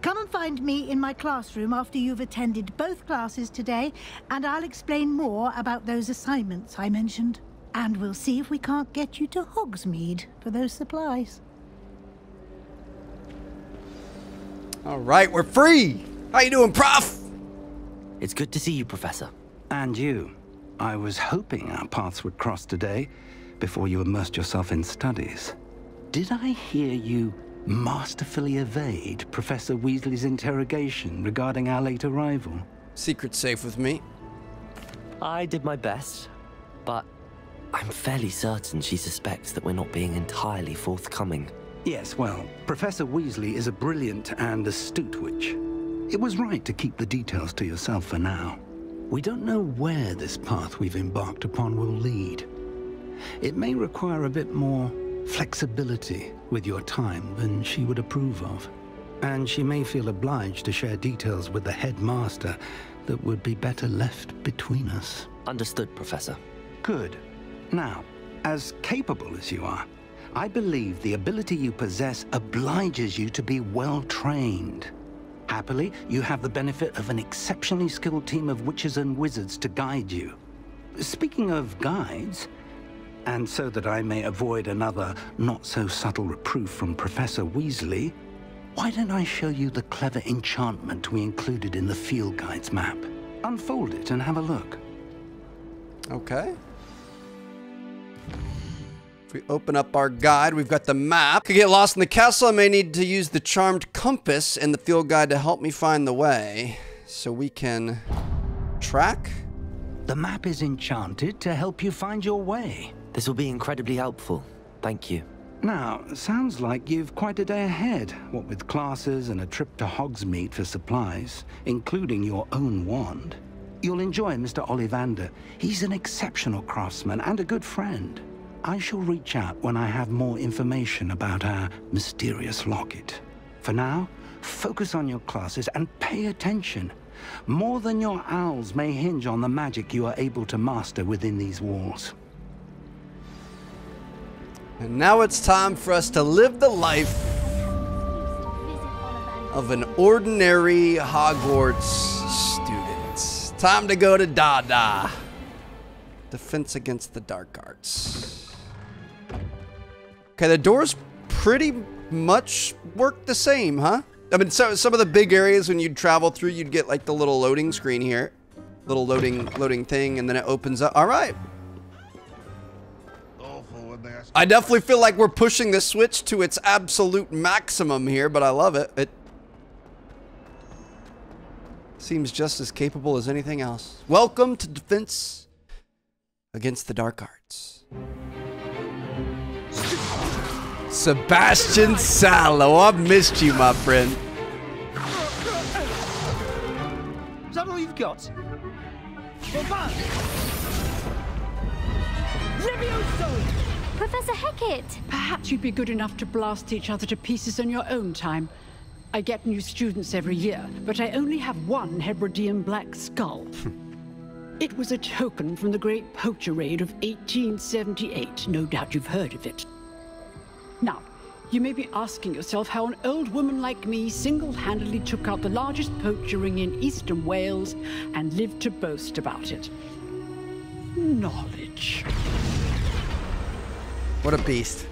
Come and find me in my classroom after you've attended both classes today, and I'll explain more about those assignments I mentioned. And we'll see if we can't get you to Hogsmeade for those supplies. All right, we're free! How you doing, Prof? It's good to see you, Professor. And you. I was hoping our paths would cross today, before you immersed yourself in studies. Did I hear you masterfully evade Professor Weasley's interrogation regarding our late arrival? Secret's safe with me. I did my best, but I'm fairly certain she suspects that we're not being entirely forthcoming. Yes, well, Professor Weasley is a brilliant and astute witch. It was right to keep the details to yourself for now. We don't know where this path we've embarked upon will lead. It may require a bit more flexibility with your time than she would approve of. And she may feel obliged to share details with the headmaster that would be better left between us. Understood, Professor. Good. Now, as capable as you are, I believe the ability you possess obliges you to be well trained. Happily, you have the benefit of an exceptionally skilled team of witches and wizards to guide you. Speaking of guides, and so that I may avoid another not-so-subtle reproof from Professor Weasley, why don't I show you the clever enchantment we included in the field guide's map? Unfold it and have a look. Okay. If we open up our guide, we've got the map. Could get lost in the castle. I may need to use the charmed compass in the field guide to help me find the way, so we can track. The map is enchanted to help you find your way. This will be incredibly helpful. Thank you. Now, sounds like you've quite a day ahead, what with classes and a trip to Hogsmeade for supplies, including your own wand. You'll enjoy Mr. Ollivander. He's an exceptional craftsman and a good friend. I shall reach out when I have more information about our mysterious locket. For now, focus on your classes and pay attention. More than your owls may hinge on the magic you are able to master within these walls. And now it's time for us to live the life of an ordinary Hogwarts student. Time to go to Dada. Defense against the dark arts. Okay, the doors pretty much work the same, huh? I mean, so some of the big areas when you'd travel through, you'd get like the little loading screen here. Little loading thing, and then it opens up. All right. I definitely feel like we're pushing the Switch to its absolute maximum here, but I love it. It seems just as capable as anything else. Welcome to Defense Against the Dark Arts. Sebastian Sallow, I've missed you, my friend. Is that all you've got? Professor Hecat! Perhaps you'd be good enough to blast each other to pieces on your own time. I get new students every year, but I only have one Hebridean black skull. It was a token from the Great Poacher Raid of 1878. No doubt you've heard of it. Now, You may be asking yourself how an old woman like me single-handedly took out the largest poacher ring in eastern Wales and lived to boast about it. Knowledge. What a beast.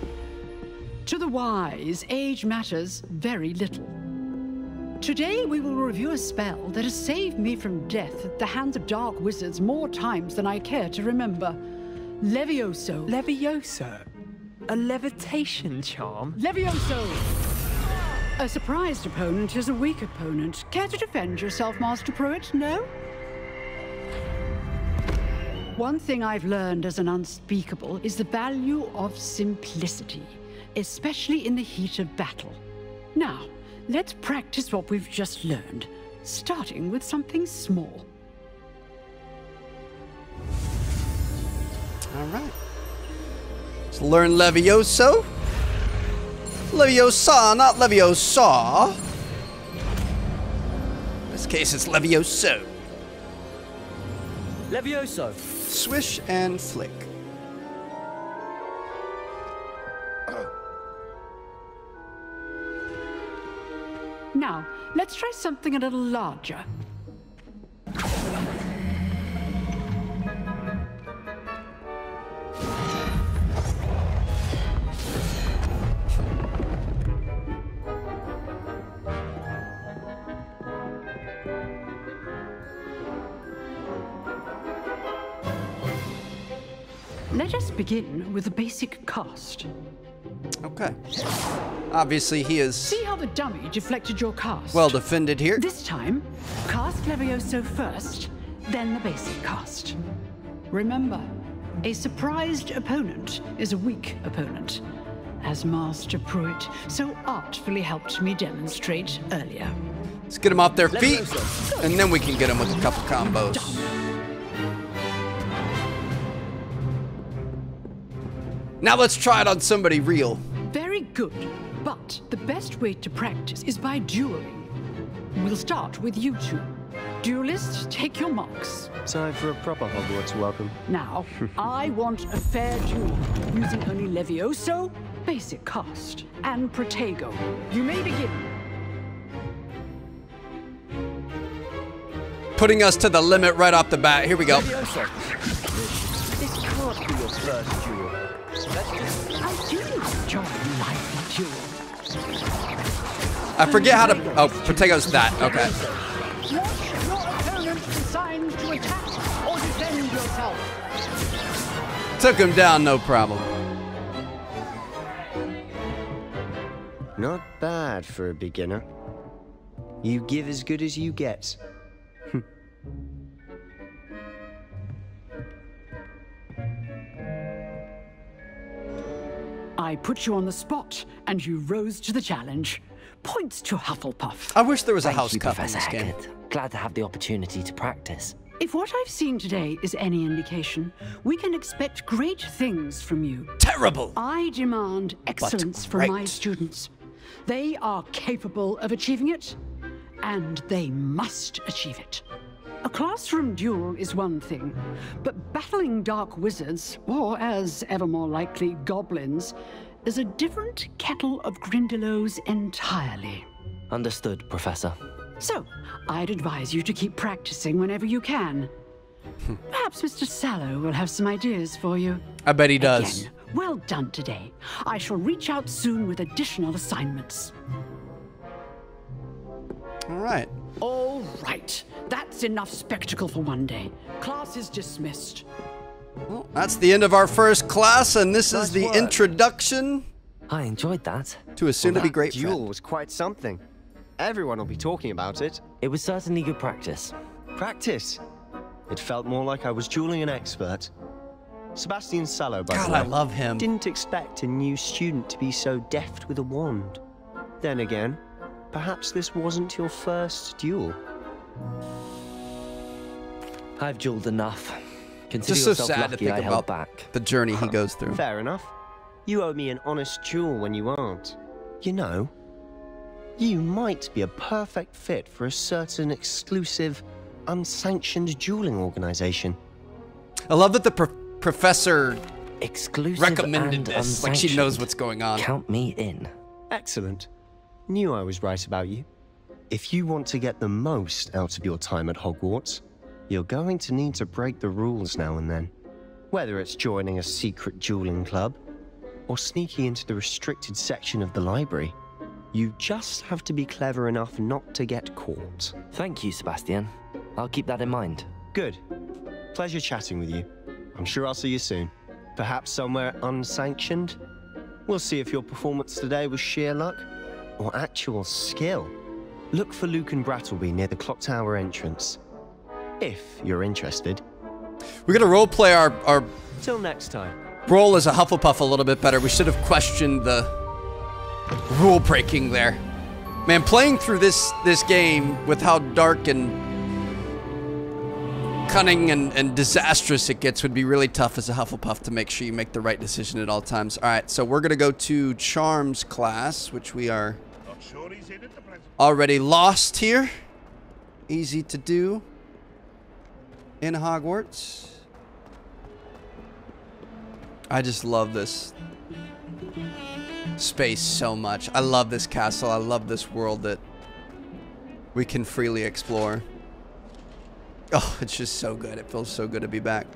To the wise, age matters very little. Today we will review a spell that has saved me from death at the hands of dark wizards more times than I care to remember. Levioso. Levioso? A levitation charm? Levioso! A surprised opponent is a weak opponent. Care to defend yourself, Master Pruitt? No? One thing I've learned as an unspeakable is the value of simplicity, especially in the heat of battle. Now, let's practice what we've just learned, starting with something small. All right. Let's learn Levioso. Leviosa, not Leviosa. In this case, it's Levioso. Levioso. Swish and flick. Now, let's try something a little larger. Let us begin with the basic cast. Okay. Obviously, he is... See how the dummy deflected your cast? Well defended here. This time, cast Levioso first, then the basic cast. Remember, a surprised opponent is a weak opponent, as Master Pruitt so artfully helped me demonstrate earlier. Let's get them off their feet, and then we can get them with a couple combos. Now let's try it on somebody real. Very good, but the best way to practice is by dueling. We'll start with you two. Duelists, take your marks. Time for a proper Hogwarts welcome. Now, I want a fair duel, using only Levioso, basic cast, and Protego. You may begin. Putting us to the limit right off the bat. Here we go. Levioso. This can't be your first duel. I do enjoy lively duels. I forget how to... Oh, Protego's that. Okay. Watch your opponent decide to attack or defend yourself. Took him down, no problem. Not bad for a beginner. You give as good as you get. I put you on the spot, and you rose to the challenge. Points to Hufflepuff. I wish there was a Thank house you, cup in Professor this game. Hecat. Glad to have the opportunity to practice. If what I've seen today is any indication, we can expect great things from you. Terrible! I demand excellence from my students. They are capable of achieving it, and they must achieve it. A classroom duel is one thing, but battling dark wizards, or as ever more likely, goblins, is a different kettle of Grindylows entirely. Understood, Professor. So, I'd advise you to keep practicing whenever you can. Perhaps Mr. Sallow will have some ideas for you. I bet he does. Again, well done today. I shall reach out soon with additional assignments. All right. All right. That's enough spectacle for one day. Class is dismissed. Well, that's the end of our first class, and this is the introduction. I enjoyed that. To a soon-to-be great friend. That duel was quite something. Everyone will be talking about it. It was certainly good practice. Practice? It felt more like I was dueling an expert. Sebastian Sallow, by the way. I love him. Didn't expect a new student to be so deft with a wand. Then again, perhaps this wasn't your first duel. I've dueled enough. Consider Just so yourself sad lucky to think I held about back. the journey he goes through. Fair enough. You owe me an honest duel when you aren't. You know, you might be a perfect fit for a certain exclusive, unsanctioned dueling organization. I love that the professor exclusive recommended and this. Like she knows what's going on. Count me in. Excellent. Knew I was right about you. If you want to get the most out of your time at Hogwarts, you're going to need to break the rules now and then. Whether it's joining a secret dueling club, or sneaking into the restricted section of the library, you just have to be clever enough not to get caught. Thank you, Sebastian. I'll keep that in mind. Good. Pleasure chatting with you. I'm sure I'll see you soon. Perhaps somewhere unsanctioned? We'll see if your performance today was sheer luck or actual skill. Look for Luke and Brattleby near the clock tower entrance. If you're interested. We're gonna roleplay our Till next time. role as a Hufflepuff a little bit better. We should have questioned the rule breaking there. Man, playing through this game with how dark and cunning and disastrous it gets would be really tough as a Hufflepuff to make sure you make the right decision at all times. All right, so we're gonna go to Charms class, which we are already lost here. Easy to do in Hogwarts. I just love this space so much. I love this castle. I love this world that we can freely explore. Oh, it's just so good. It feels so good to be back.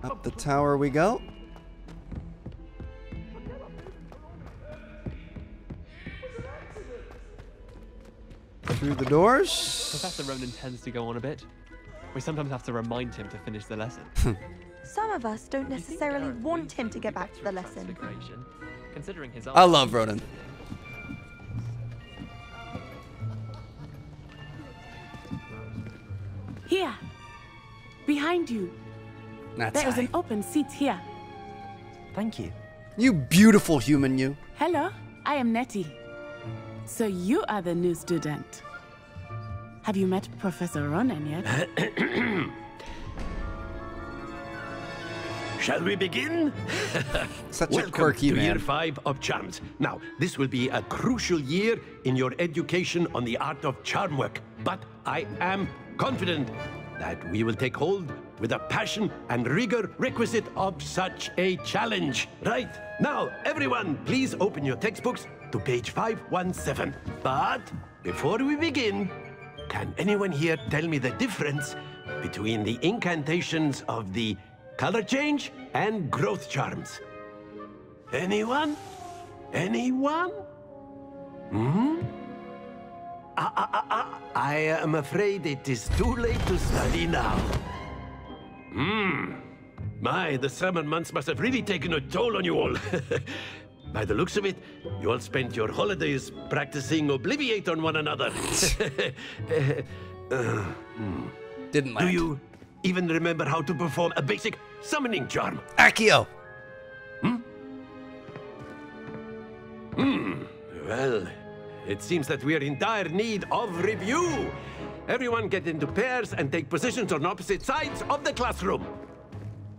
Up the tower we go. Through the doors. Professor Ronan tends to go on a bit. We sometimes have to remind him to finish the lesson. Some of us don't necessarily want him to get back to the lesson. Considering his I love Ronan. Here. Behind you. That's There is an open seat here. Thank you. You beautiful human, you. Hello, I am Nettie. So you are the new student. Have you met Professor Ronan yet? Shall we begin? Such a Welcome quirky to man. Year 5 of Charms. Now, this will be a crucial year in your education on the art of charm work. But I am confident that we will take hold with the passion and rigor requisite of such a challenge. Right, now, everyone, please open your textbooks to page 517. But before we begin, can anyone here tell me the difference between the incantations of the color change and growth charms? Anyone? Anyone? Hmm? I am afraid it is too late to study now. My, the summer months must have really taken a toll on you all. By the looks of it, you all spent your holidays practicing Obliviate on one another. Didn't land. Do you even remember how to perform a basic summoning charm? Accio. Well, it seems that we are in dire need of review. Everyone get into pairs and take positions on opposite sides of the classroom.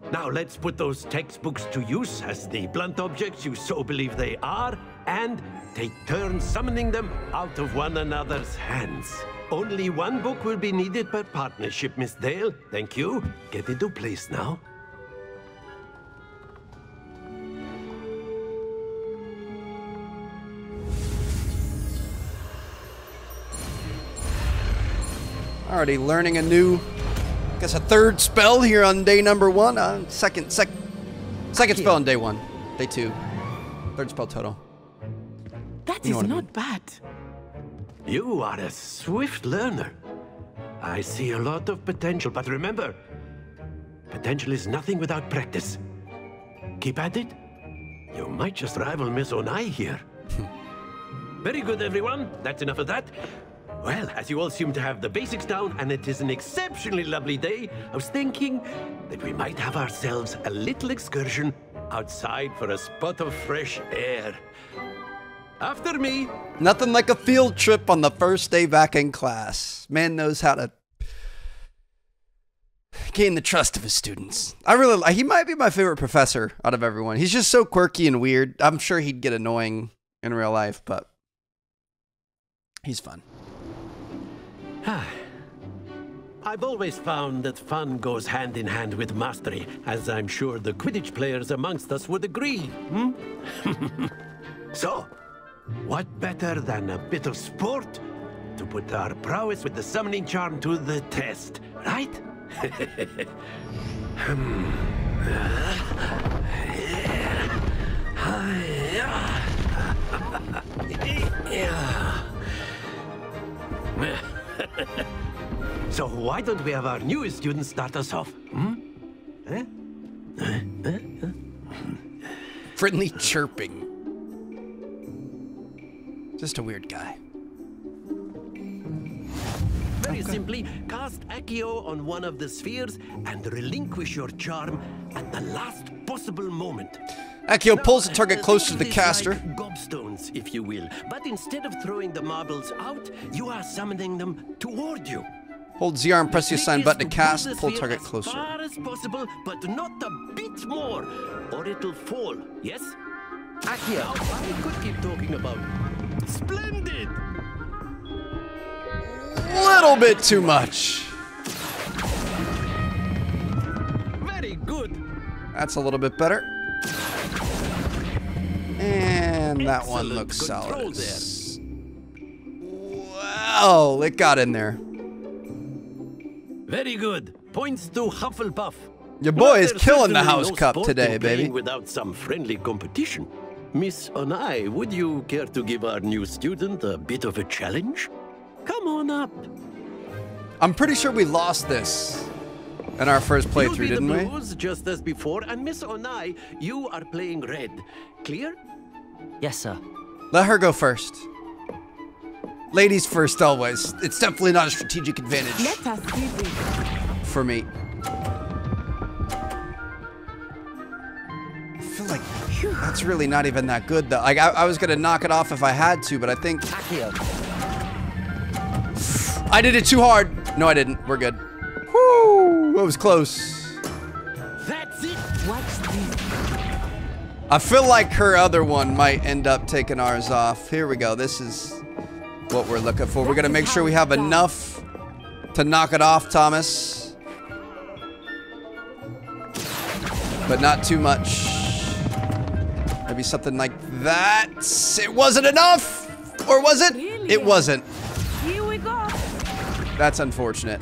Now let's put those textbooks to use as the blunt objects you so believe they are, and take turns summoning them out of one another's hands. Only one book will be needed per partnership, Miss Dale. Thank you. Get into place now. Already learning a new, I guess a third spell here on day number 1. Second spell on day 1. Day 2. Third spell total. That You know is what I not bad. You are a swift learner. I see a lot of potential, but remember, potential is nothing without practice. Keep at it. You might just rival Miss Onai here. Very good, everyone. That's enough of that. Well, as you all seem to have the basics down, and it is an exceptionally lovely day, I was thinking that we might have ourselves a little excursion outside for a spot of fresh air. After me. Nothing like a field trip on the first day back in class. Man knows how to gain the trust of his students. He might be my favorite professor out of everyone. He's just so quirky and weird. I'm sure he'd get annoying in real life, but he's fun. I've always found that fun goes hand in hand with mastery, as I'm sure the Quidditch players amongst us would agree. So, what better than a bit of sport to put our prowess with the summoning charm to the test, right? So why don't we have our newest student start us off? Friendly chirping. Just a weird guy. Very simply, cast Accio on one of the spheres and relinquish your charm at the last possible moment. Accio pulls the target closer to the caster. Like gobstones, if you will. But instead of throwing the marbles out, you are summoning them toward you. Hold ZR and press the assign button to cast. Pull target closer. As far as possible, but not a bit more, or it'll fall. Yes? Accio. Now, I could keep talking about. Splendid. Little bit too much. Very good. That's a little bit better. And that one looks solid. Wow, it got in there. Very good. Points to Hufflepuff. Your boy is killing the House Cup today, baby. Without some friendly competition. Miss Onai, would you care to give our new student a bit of a challenge? Come on up. I'm pretty sure we lost this in our first playthrough, didn't we? Blues, just as before, and Miss Onai, you are playing red. Clear? Yes, sir. Let her go first. Ladies first, always. It's definitely not a strategic advantage Let us see this. for me. I feel like that's really not even that good, though. Like, I was gonna knock it off if I had to, but I think I did it too hard. No, I didn't. We're good. Woo! It was close. That's it. What's this? I feel like her other one might end up taking ours off. Here we go. This is what we're looking for. We're gonna make sure we have enough to knock it off, Thomas. But not too much. Maybe something like that. It wasn't enough! Or was it? Really? It wasn't. Here we go. That's unfortunate.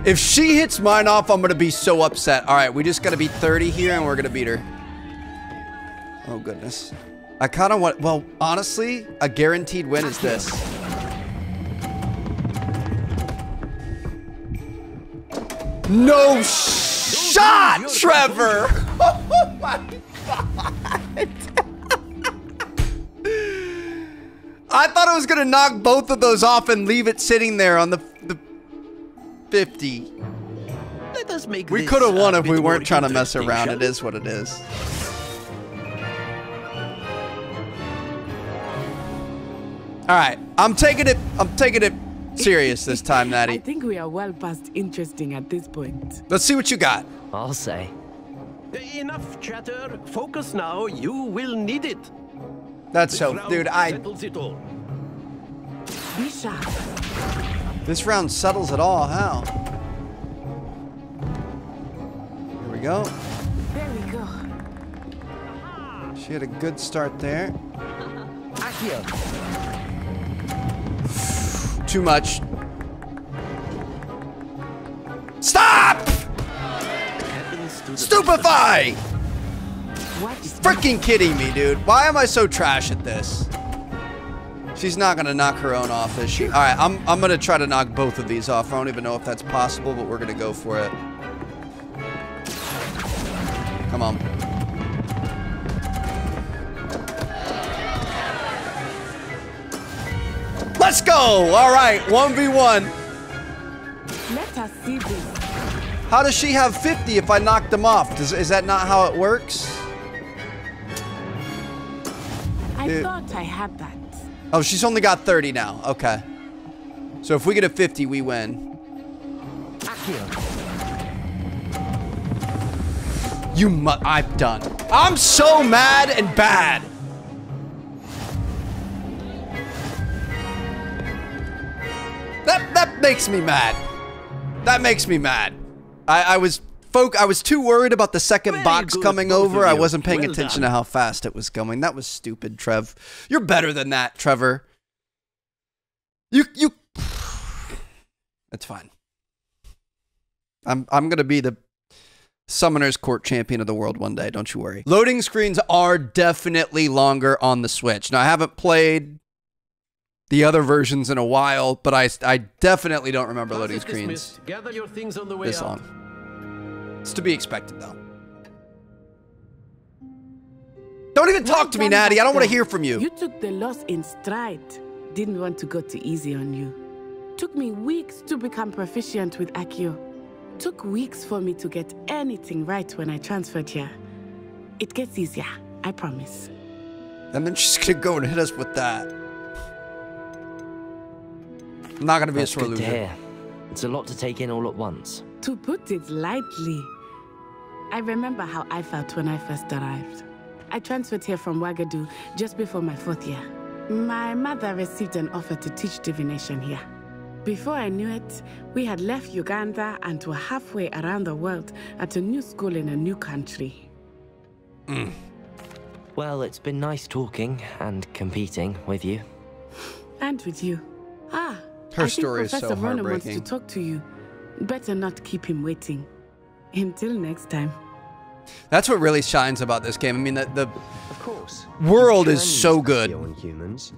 If she hits mine off, I'm gonna be so upset. All right, we just gotta beat 30 here and we're gonna beat her. Oh goodness. I kinda want, well, honestly, a guaranteed win is this. No shot, Trevor! Oh my God. I thought I was gonna knock both of those off and leave it sitting there on the 50. Let us make We this could have won a if we bit weren't more trying to mess interesting, around. shall It we? is what it is. All right, I'm taking it serious this time, I Natty. think we are well past interesting at this point. Let's see what you got. I'll say. Enough chatter. Focus now. You will need it. That's This so, round dude. settles it all. Be sharp. This round settles it all. How? Here we go. There we go. She had a good start there. Too much. Stop! Stupefy! Freaking kidding me, dude. Why am I so trash at this? She's not gonna knock her own off, is she? All right, I'm gonna try to knock both of these off. I don't even know if that's possible, but we're gonna go for it. Come on. Let's go! All right, 1v1. Let us see this. How does she have 50 if I knock them off? Is that not how it works? I thought I had that. Oh, she's only got 30 now. Okay. So if we get a 50, we win. I'm done. I'm so mad and bad. That makes me mad. That makes me mad. I was too worried about the second box coming over. I wasn't paying attention to how fast it was going. That was stupid, Trev. You're better than that, Trevor. You It's fine. I'm gonna be the Summoner's Court champion of the world one day, don't you worry. Loading screens are definitely longer on the Switch. Now, I haven't played the other versions in a while, but I definitely don't remember loading screens Gather your things on the way this out. long. It's to be expected, though. Don't even talk to me, Natty. I don't want to hear from you. You took the loss in stride. Didn't want to go too easy on you. Took me weeks to become proficient with Accio. Took weeks for me to get anything right when I transferred here. It gets easier, I promise. And then she's gonna go and hit us with that. I'm not gonna be a sore loser. Good to hear. It's a lot to take in all at once. To put it lightly, I remember how I felt when I first arrived. I transferred here from Wagadu just before my 4th year. My mother received an offer to teach divination here. Before I knew it, we had left Uganda and were halfway around the world at a new school in a new country. Well, it's been nice talking and competing with you. And with you. Her story is so Professor Ronan wants heartbreaking. to talk to you. Better not keep him waiting. Until next time. That's what really shines about this game. I mean, the Of course. world You is can so use good. Accio on humans,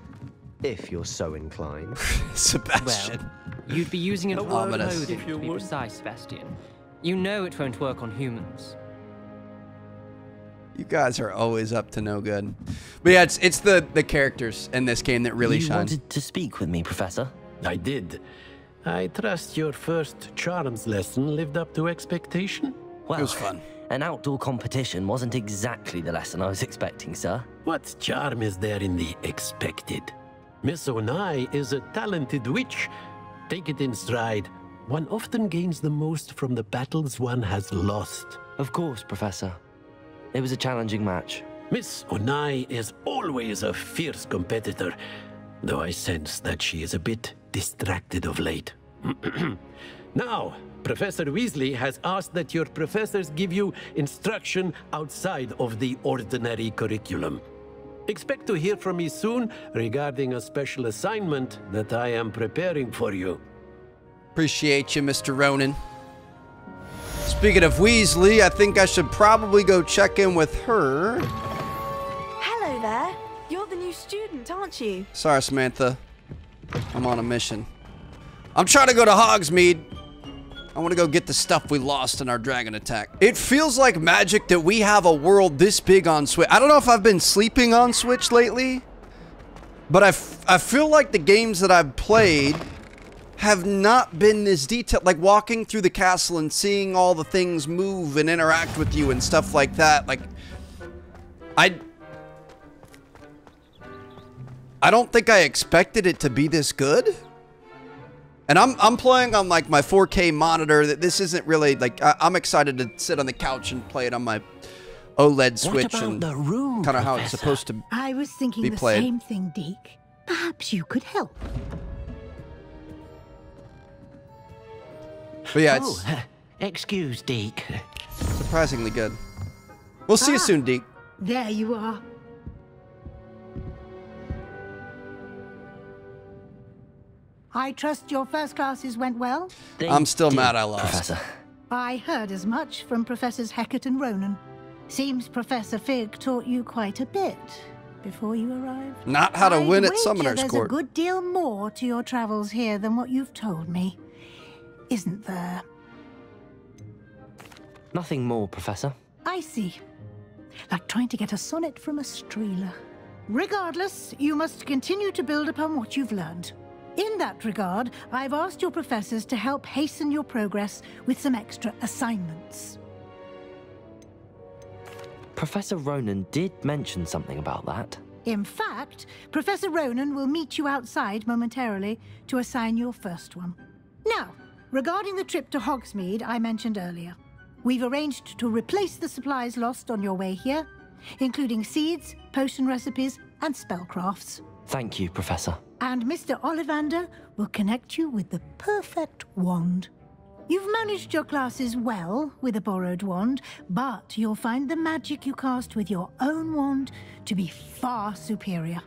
if you're so inclined. Sebastian. Well, you'd be using an old Ominous. clothing to be precise, Sebastian. You know it won't work on humans. You guys are always up to no good. But yeah, it's the characters in this game that really You shine. wanted to speak with me, Professor? I did. I trust your first charms lesson lived up to expectation? Well, It was fun. An outdoor competition wasn't exactly the lesson I was expecting, sir. What charm is there in the expected? Miss Onai is a talented witch. Take it in stride. One often gains the most from the battles one has lost. Of course, Professor. It was a challenging match. Miss Onai is always a fierce competitor, though I sense that she is a bit distracted of late. Now, Professor Weasley has asked that your professors give you instruction outside of the ordinary curriculum. Expect to hear from me soon regarding a special assignment that I am preparing for you. Appreciate you, Mr. Ronan. Speaking of Weasley, I think I should probably go check in with her. Hello there. You're the new student, aren't you? Sorry, Samantha. I'm on a mission. I'm trying to go to Hogsmeade. I want to go get the stuff we lost in our dragon attack. It feels like magic that we have a world this big on Switch. I don't know if I've been sleeping on Switch lately, but I feel like the games that I've played have not been this detailed. Like walking through the castle and seeing all the things move and interact with you and stuff like that. Like, I don't think I expected it to be this good. And I'm playing on like my 4K monitor. That this isn't really like I'm excited to sit on the couch and play it on my OLED Switch and kind of how it's supposed to. I was thinking be the played. same thing, Deke. Perhaps you could help. But yeah, it's excuse, Deke. surprisingly good. We'll see you soon, Deke. There you are. I trust your first classes went well? I'm still mad I lost. Professor. I heard as much from Professors Hecat and Ronan. Seems Professor Fig taught you quite a bit before you arrived. Not how to win at wager Summoner's there's Court. a good deal more to your travels here than what you've told me. Isn't there? Nothing more, Professor. I see. Like trying to get a sonnet from a streeler. Regardless, you must continue to build upon what you've learned. In that regard, I've asked your professors to help hasten your progress with some extra assignments. Professor Ronan did mention something about that. In fact, Professor Ronan will meet you outside momentarily to assign your first one. Now, regarding the trip to Hogsmeade I mentioned earlier, we've arranged to replace the supplies lost on your way here, including seeds, potion recipes, and spellcrafts. Thank you, Professor. And Mr. Ollivander will connect you with the perfect wand. You've managed your classes well with a borrowed wand, but you'll find the magic you cast with your own wand to be far superior.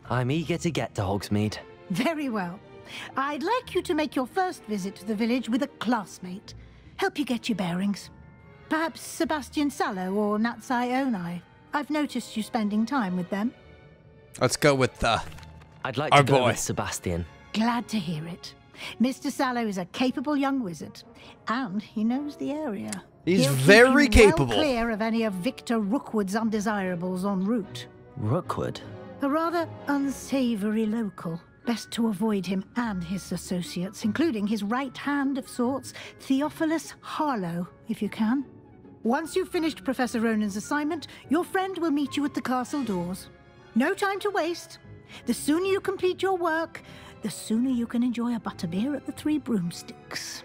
I'm eager to get to Hogsmeade. Very well. I'd like you to make your first visit to the village with a classmate. Help you get your bearings. Perhaps Sebastian Sallow or Natsai Onai. I've noticed you spending time with them. Let's go with I'd like to go with Sebastian. Glad to hear it. Mr. Sallow is a capable young wizard, and he knows the area. He's He'll very keep you capable. Well clear of any of Victor Rookwood's undesirables en route. Rookwood? A rather unsavory local. Best to avoid him and his associates, including his right hand of sorts, Theophilus Harlow, if you can. Once you've finished Professor Ronan's assignment, your friend will meet you at the castle doors. No time to waste. The sooner you complete your work, the sooner you can enjoy a butterbeer at the Three Broomsticks.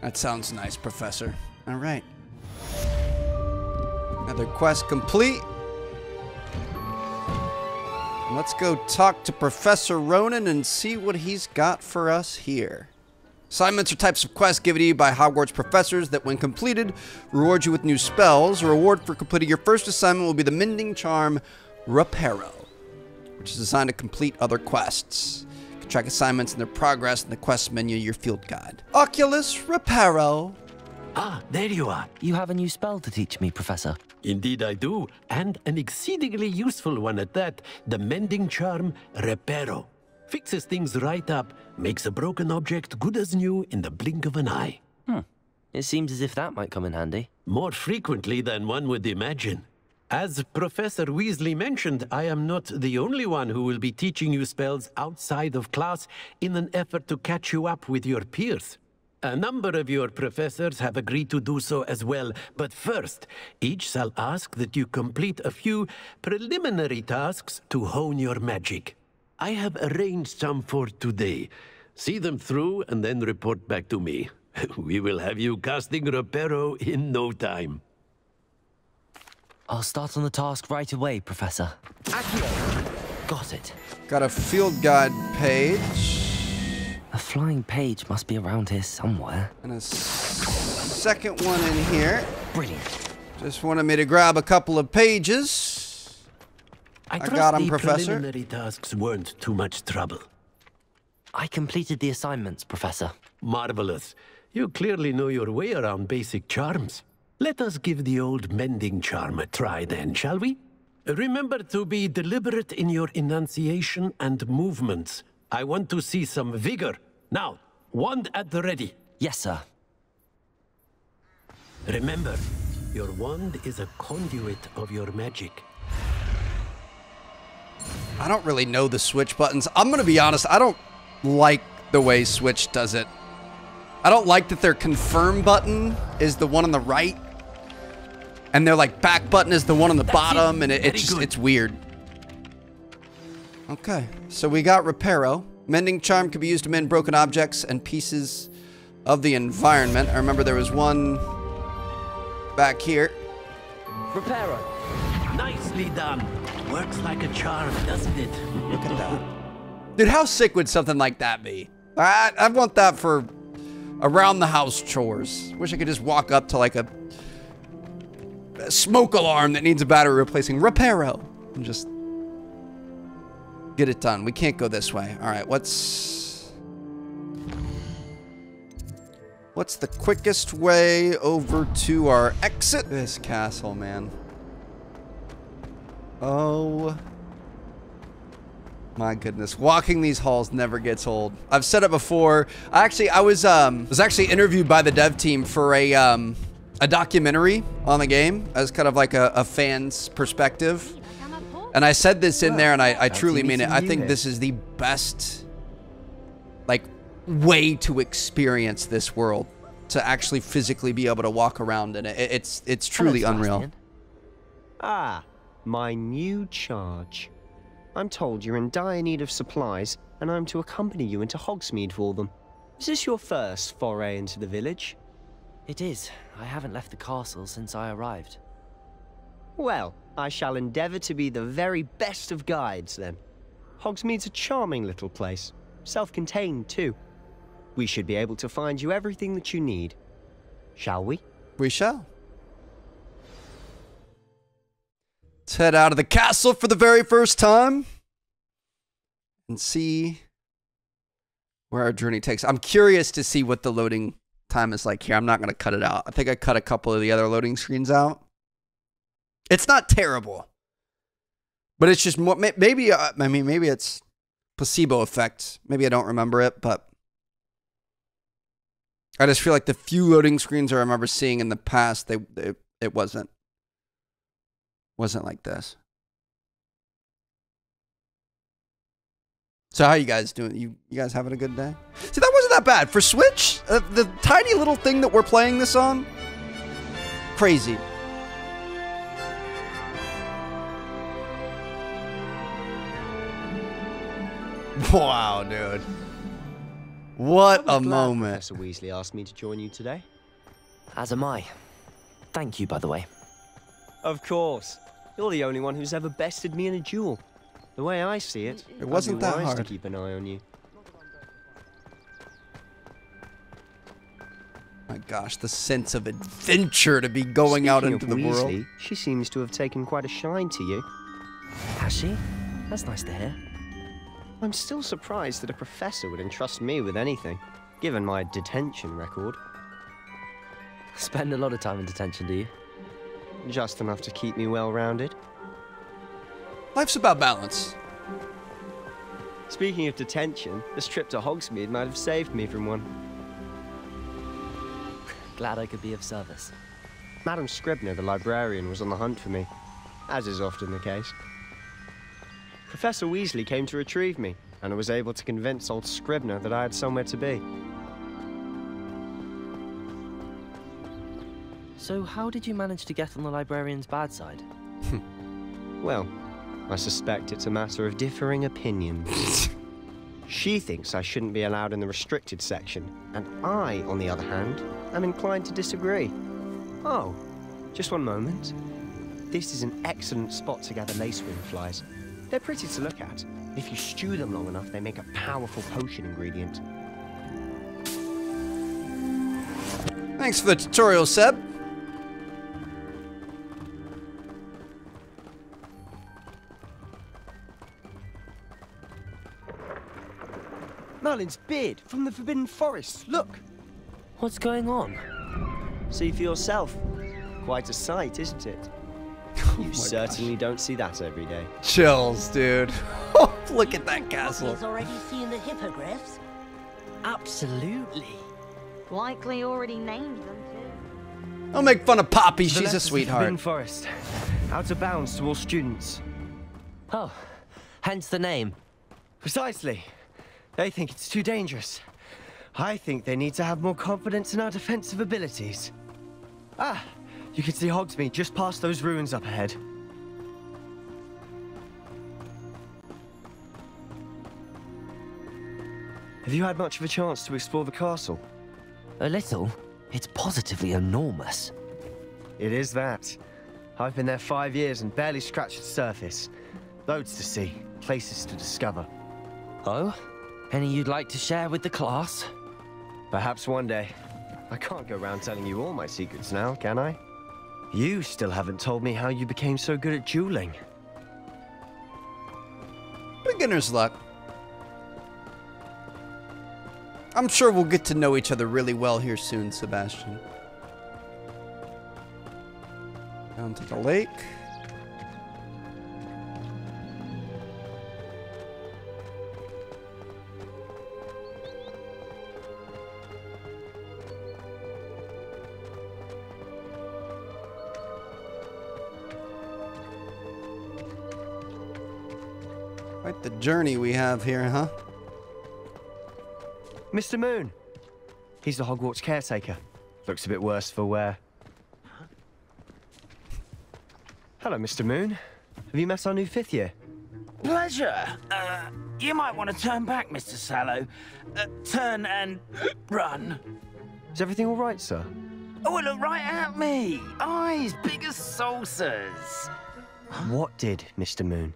That sounds nice, Professor. All right. Another quest complete. Let's go talk to Professor Ronan and see what he's got for us here. Assignments are types of quests given to you by Hogwarts professors that, when completed, reward you with new spells. A reward for completing your first assignment will be the Mending Charm Reparo, which is designed to complete other quests. You can track assignments and their progress in the quest menu of your field guide. Oculus Reparo. Ah, there you are. You have a new spell to teach me, Professor. Indeed I do, and an exceedingly useful one at that, the Mending Charm Reparo. Fixes things right up, makes a broken object good as new in the blink of an eye. It seems as if that might come in handy. More frequently than one would imagine. As Professor Weasley mentioned, I am not the only one who will be teaching you spells outside of class in an effort to catch you up with your peers. A number of your professors have agreed to do so as well, but first, each shall ask that you complete a few preliminary tasks to hone your magic. I have arranged some for today. See them through and then report back to me. We will have you casting Reparo in no time. I'll start on the task right away, Professor. Got it. Got a field guide page. A flying page must be around here somewhere. And a second one in here. Brilliant. Just wanted me to grab a couple of pages. I got 'em, the Professor. Preliminary tasks weren't too much trouble. I completed the assignments, Professor. Marvelous. You clearly know your way around basic charms. Let us give the old Mending Charm a try then, shall we? Remember to be deliberate in your enunciation and movements. I want to see some vigor. Now, wand at the ready. Yes, sir. Remember, your wand is a conduit of your magic. I don't really know the switch buttons. I'm going to be honest, I don't like the way Switch does it. I don't like that their confirm button is the one on the right, and their like back button is the one on the bottom, and it's weird. Okay, so we got Reparo. Mending Charm can be used to mend broken objects and pieces of the environment. I remember there was one back here. Reparo. Nicely done. Works like a charm, doesn't it? Look at that. Dude, how sick would something like that be? I want that for around the house chores. Wish I could just walk up to like a smoke alarm that needs a battery replacing. Reparo. And just get it done. We can't go this way. All right, what's the quickest way over to our exit? This castle, man. Oh my goodness. Walking these halls never gets old. I've said it before. I was actually interviewed by the dev team for a documentary on the game as kind of like a fan's perspective. And I said this in there, and I truly mean it. I think this is the best, like, way to experience this world, to actually physically be able to walk around in it. It's truly unreal. Ah, my new charge. I'm told you're in dire need of supplies, and I'm to accompany you into Hogsmeade for them. Is this your first foray into the village? It is. I haven't left the castle since I arrived. Well, I shall endeavour to be the very best of guides, then. Hogsmeade's a charming little place. Self-contained, too. We should be able to find you everything that you need. Shall we? We shall. Let's head out of the castle for the very first time and see where our journey takes. I'm curious to see what the loading time is like here. I'm not going to cut it out. I think I cut a couple of the other loading screens out. It's not terrible, but it's just more, maybe, maybe it's placebo effect. Maybe I don't remember it, but I just feel like the few loading screens I remember seeing in the past, it wasn't like this. So how you guys doing? You guys having a good day? See, that wasn't that bad for Switch. The tiny little thing that we're playing this on, crazy. Wow, dude. What a moment. Professor Weasley asked me to join you today. As am I. Thank you, by the way. Of course. You're the only one who's ever bested me in a duel. The way I see it, it wasn't that hard to keep an eye on you. My gosh, the sense of adventure to be going out into the world. She seems to have taken quite a shine to you. Has she? That's nice to hear. I'm still surprised that a professor would entrust me with anything, given my detention record. Spend a lot of time in detention, do you? Just enough to keep me well-rounded. Life's about balance. Speaking of detention, this trip to Hogsmeade might have saved me from one. Glad I could be of service. Madam Scribner, the librarian, was on the hunt for me, as is often the case. Professor Weasley came to retrieve me, and I was able to convince old Scribner that I had somewhere to be. So how did you manage to get on the librarian's bad side? Well, I suspect it's a matter of differing opinions. She thinks I shouldn't be allowed in the restricted section, and I, on the other hand, am inclined to disagree. Oh, just one moment. This is an excellent spot to gather lacewing flies. They're pretty to look at. If you stew them long enough, they make a powerful potion ingredient. Thanks for the tutorial, Seb. Merlin's beard from the Forbidden Forest. Look! What's going on? See for yourself. Quite a sight, isn't it? You certainly don't see that every day. Chills, dude. Look at that castle. He's already seen the hippogriffs. Absolutely. Likely already named them too. Don't make fun of Poppy. She's a sweetheart. Forbidden Forest. Out of bounds to all students. Oh, hence the name. Precisely. They think it's too dangerous. I think they need to have more confidence in our defensive abilities. Ah, you can see Hogsmeade just past those ruins up ahead. Have you had much of a chance to explore the castle? A little. It's positively enormous. It is that. I've been there 5 years and barely scratched the surface. Loads to see, places to discover. Oh? Any you'd like to share with the class? Perhaps one day. I can't go around telling you all my secrets now, can I? You still haven't told me how you became so good at dueling. Beginner's luck. I'm sure we'll get to know each other really well here soon, Sebastian. Down to the lake. Quite the journey we have here, huh? Mr. Moon. He's the Hogwarts caretaker. Looks a bit worse for wear. Hello, Mr. Moon. Have you met our new 5th year? Pleasure. You might want to turn back, Mr. Sallow. Turn and run. Is everything all right, sir? Oh, look right at me. Eyes big as saucers. What did, Mr. Moon?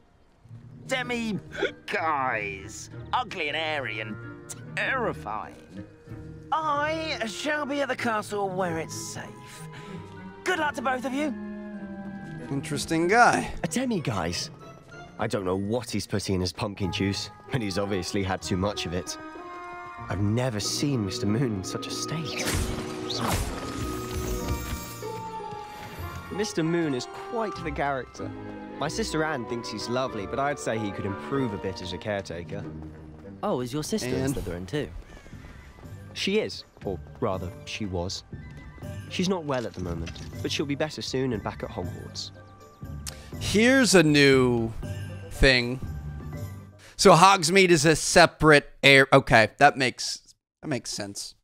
Demi guys. Ugly and hairy and terrifying. I shall be at the castle where it's safe. Good luck to both of you. Interesting guy. A demi-guise. I don't know what he's putting in his pumpkin juice, but he's obviously had too much of it. I've never seen Mr. Moon in such a state. Mr. Moon is quite the character. My sister Anne thinks he's lovely, but I'd say he could improve a bit as a caretaker. Oh, is your sister in Slytherin too? She is, or rather, she was. She's not well at the moment, but she'll be better soon and back at Hogwarts. Here's a new thing. So Hogsmeade is a separate area. Okay, that makes sense.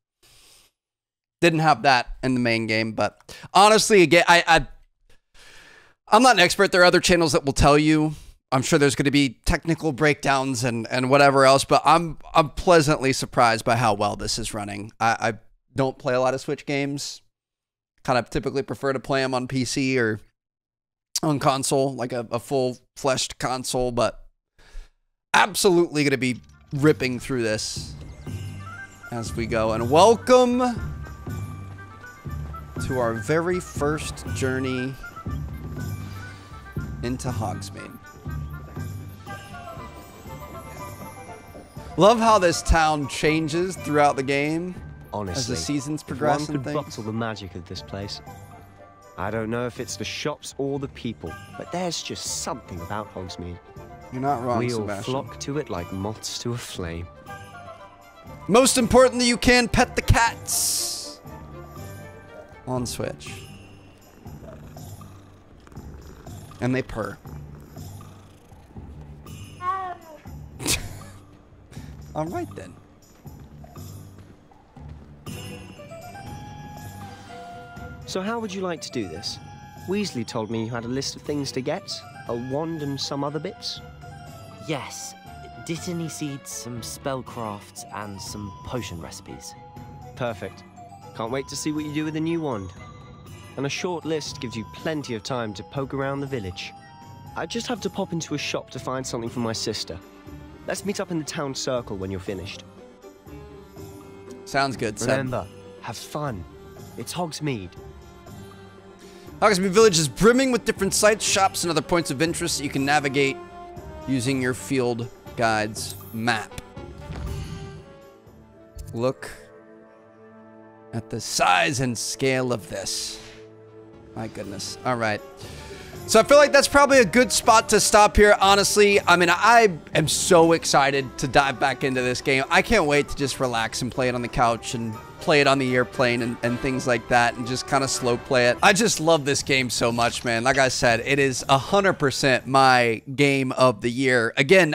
Didn't have that in the main game, but honestly, again, I'm not an expert. There are other channels that will tell you. I'm sure there's going to be technical breakdowns and whatever else, but I'm pleasantly surprised by how well this is running. I don't play a lot of Switch games. Kind of typically prefer to play them on PC or on console, like a full-fleshed console, but absolutely going to be ripping through this as we go. And welcome to our very first journey into Hogsmeade. Love how this town changes throughout the game. Honestly, as the seasons progress one and could things. bottle the magic of this place. I don't know if it's the shops or the people, but there's just something about Hogsmeade. You're not wrong, We all Sebastian. flock to it like moths to a flame. Most importantly, you can pet the cats on Switch. And they purr. All right then. So how would you like to do this? Weasley told me you had a list of things to get, a wand and some other bits. Yes. Dittany seeds, some spellcrafts, and some potion recipes. Perfect. Can't wait to see what you do with the new wand. And a short list gives you plenty of time to poke around the village. I just have to pop into a shop to find something for my sister. Let's meet up in the town circle when you're finished. Sounds good, Seb. Remember, have fun. It's Hogsmeade. Hogsmeade Village is brimming with different sites, shops, and other points of interest that you can navigate using your field guide's map. Look at the size and scale of this. My goodness. All right. So I feel like that's probably a good spot to stop here, honestly. I mean, I am so excited to dive back into this game. I can't wait to just relax and play it on the couch and play it on the airplane and things like that and just kind of slow play it. I just love this game so much, man. Like I said, it is 100% my game of the year. Again,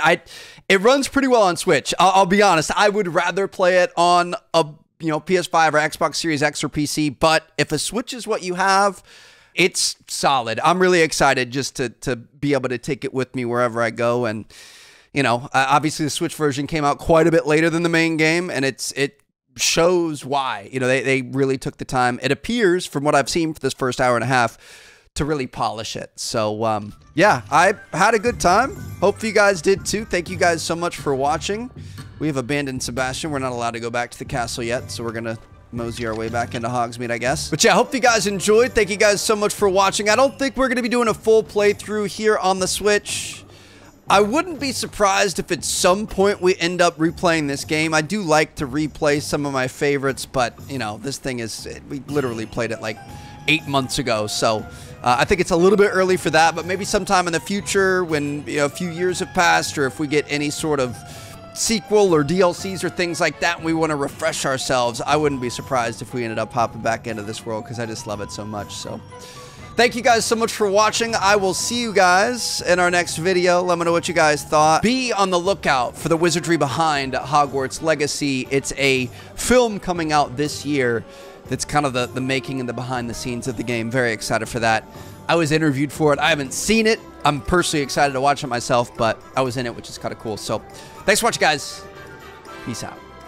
it runs pretty well on Switch. I'll be honest. I would rather play it on a PS5 or Xbox Series X or PC, but if a Switch is what you have, it's solid. I'm really excited just to be able to take it with me wherever I go. And, obviously the Switch version came out quite a bit later than the main game, and it shows why. They really took the time, it appears, from what I've seen for this first hour and a half, to really polish it. So, yeah, I had a good time. Hope you guys did too. Thank you guys so much for watching. We have abandoned Sebastian. We're not allowed to go back to the castle yet, so we're going to mosey our way back into Hogsmeade, I guess. But yeah, hope you guys enjoyed. Thank you guys so much for watching. I don't think we're going to be doing a full playthrough here on the Switch. I wouldn't be surprised if at some point we end up replaying this game. I do like to replay some of my favorites, but, this thing we literally played it like 8 months ago, so I think it's a little bit early for that, but maybe sometime in the future when, a few years have passed, or if we get any sort of sequel or DLCs or things like that and we want to refresh ourselves, I wouldn't be surprised if we ended up hopping back into this world because I just love it so much. So thank you guys so much for watching. I will see you guys in our next video. Let me know what you guys thought. Be on the lookout for the wizardry behind Hogwarts Legacy. It's a film coming out this year that's kind of the making and the behind the scenes of the game. Very excited for that. I was interviewed for it. I haven't seen it. I'm personally excited to watch it myself, but I was in it, which is kind of cool. So thanks for watching, guys. Peace out.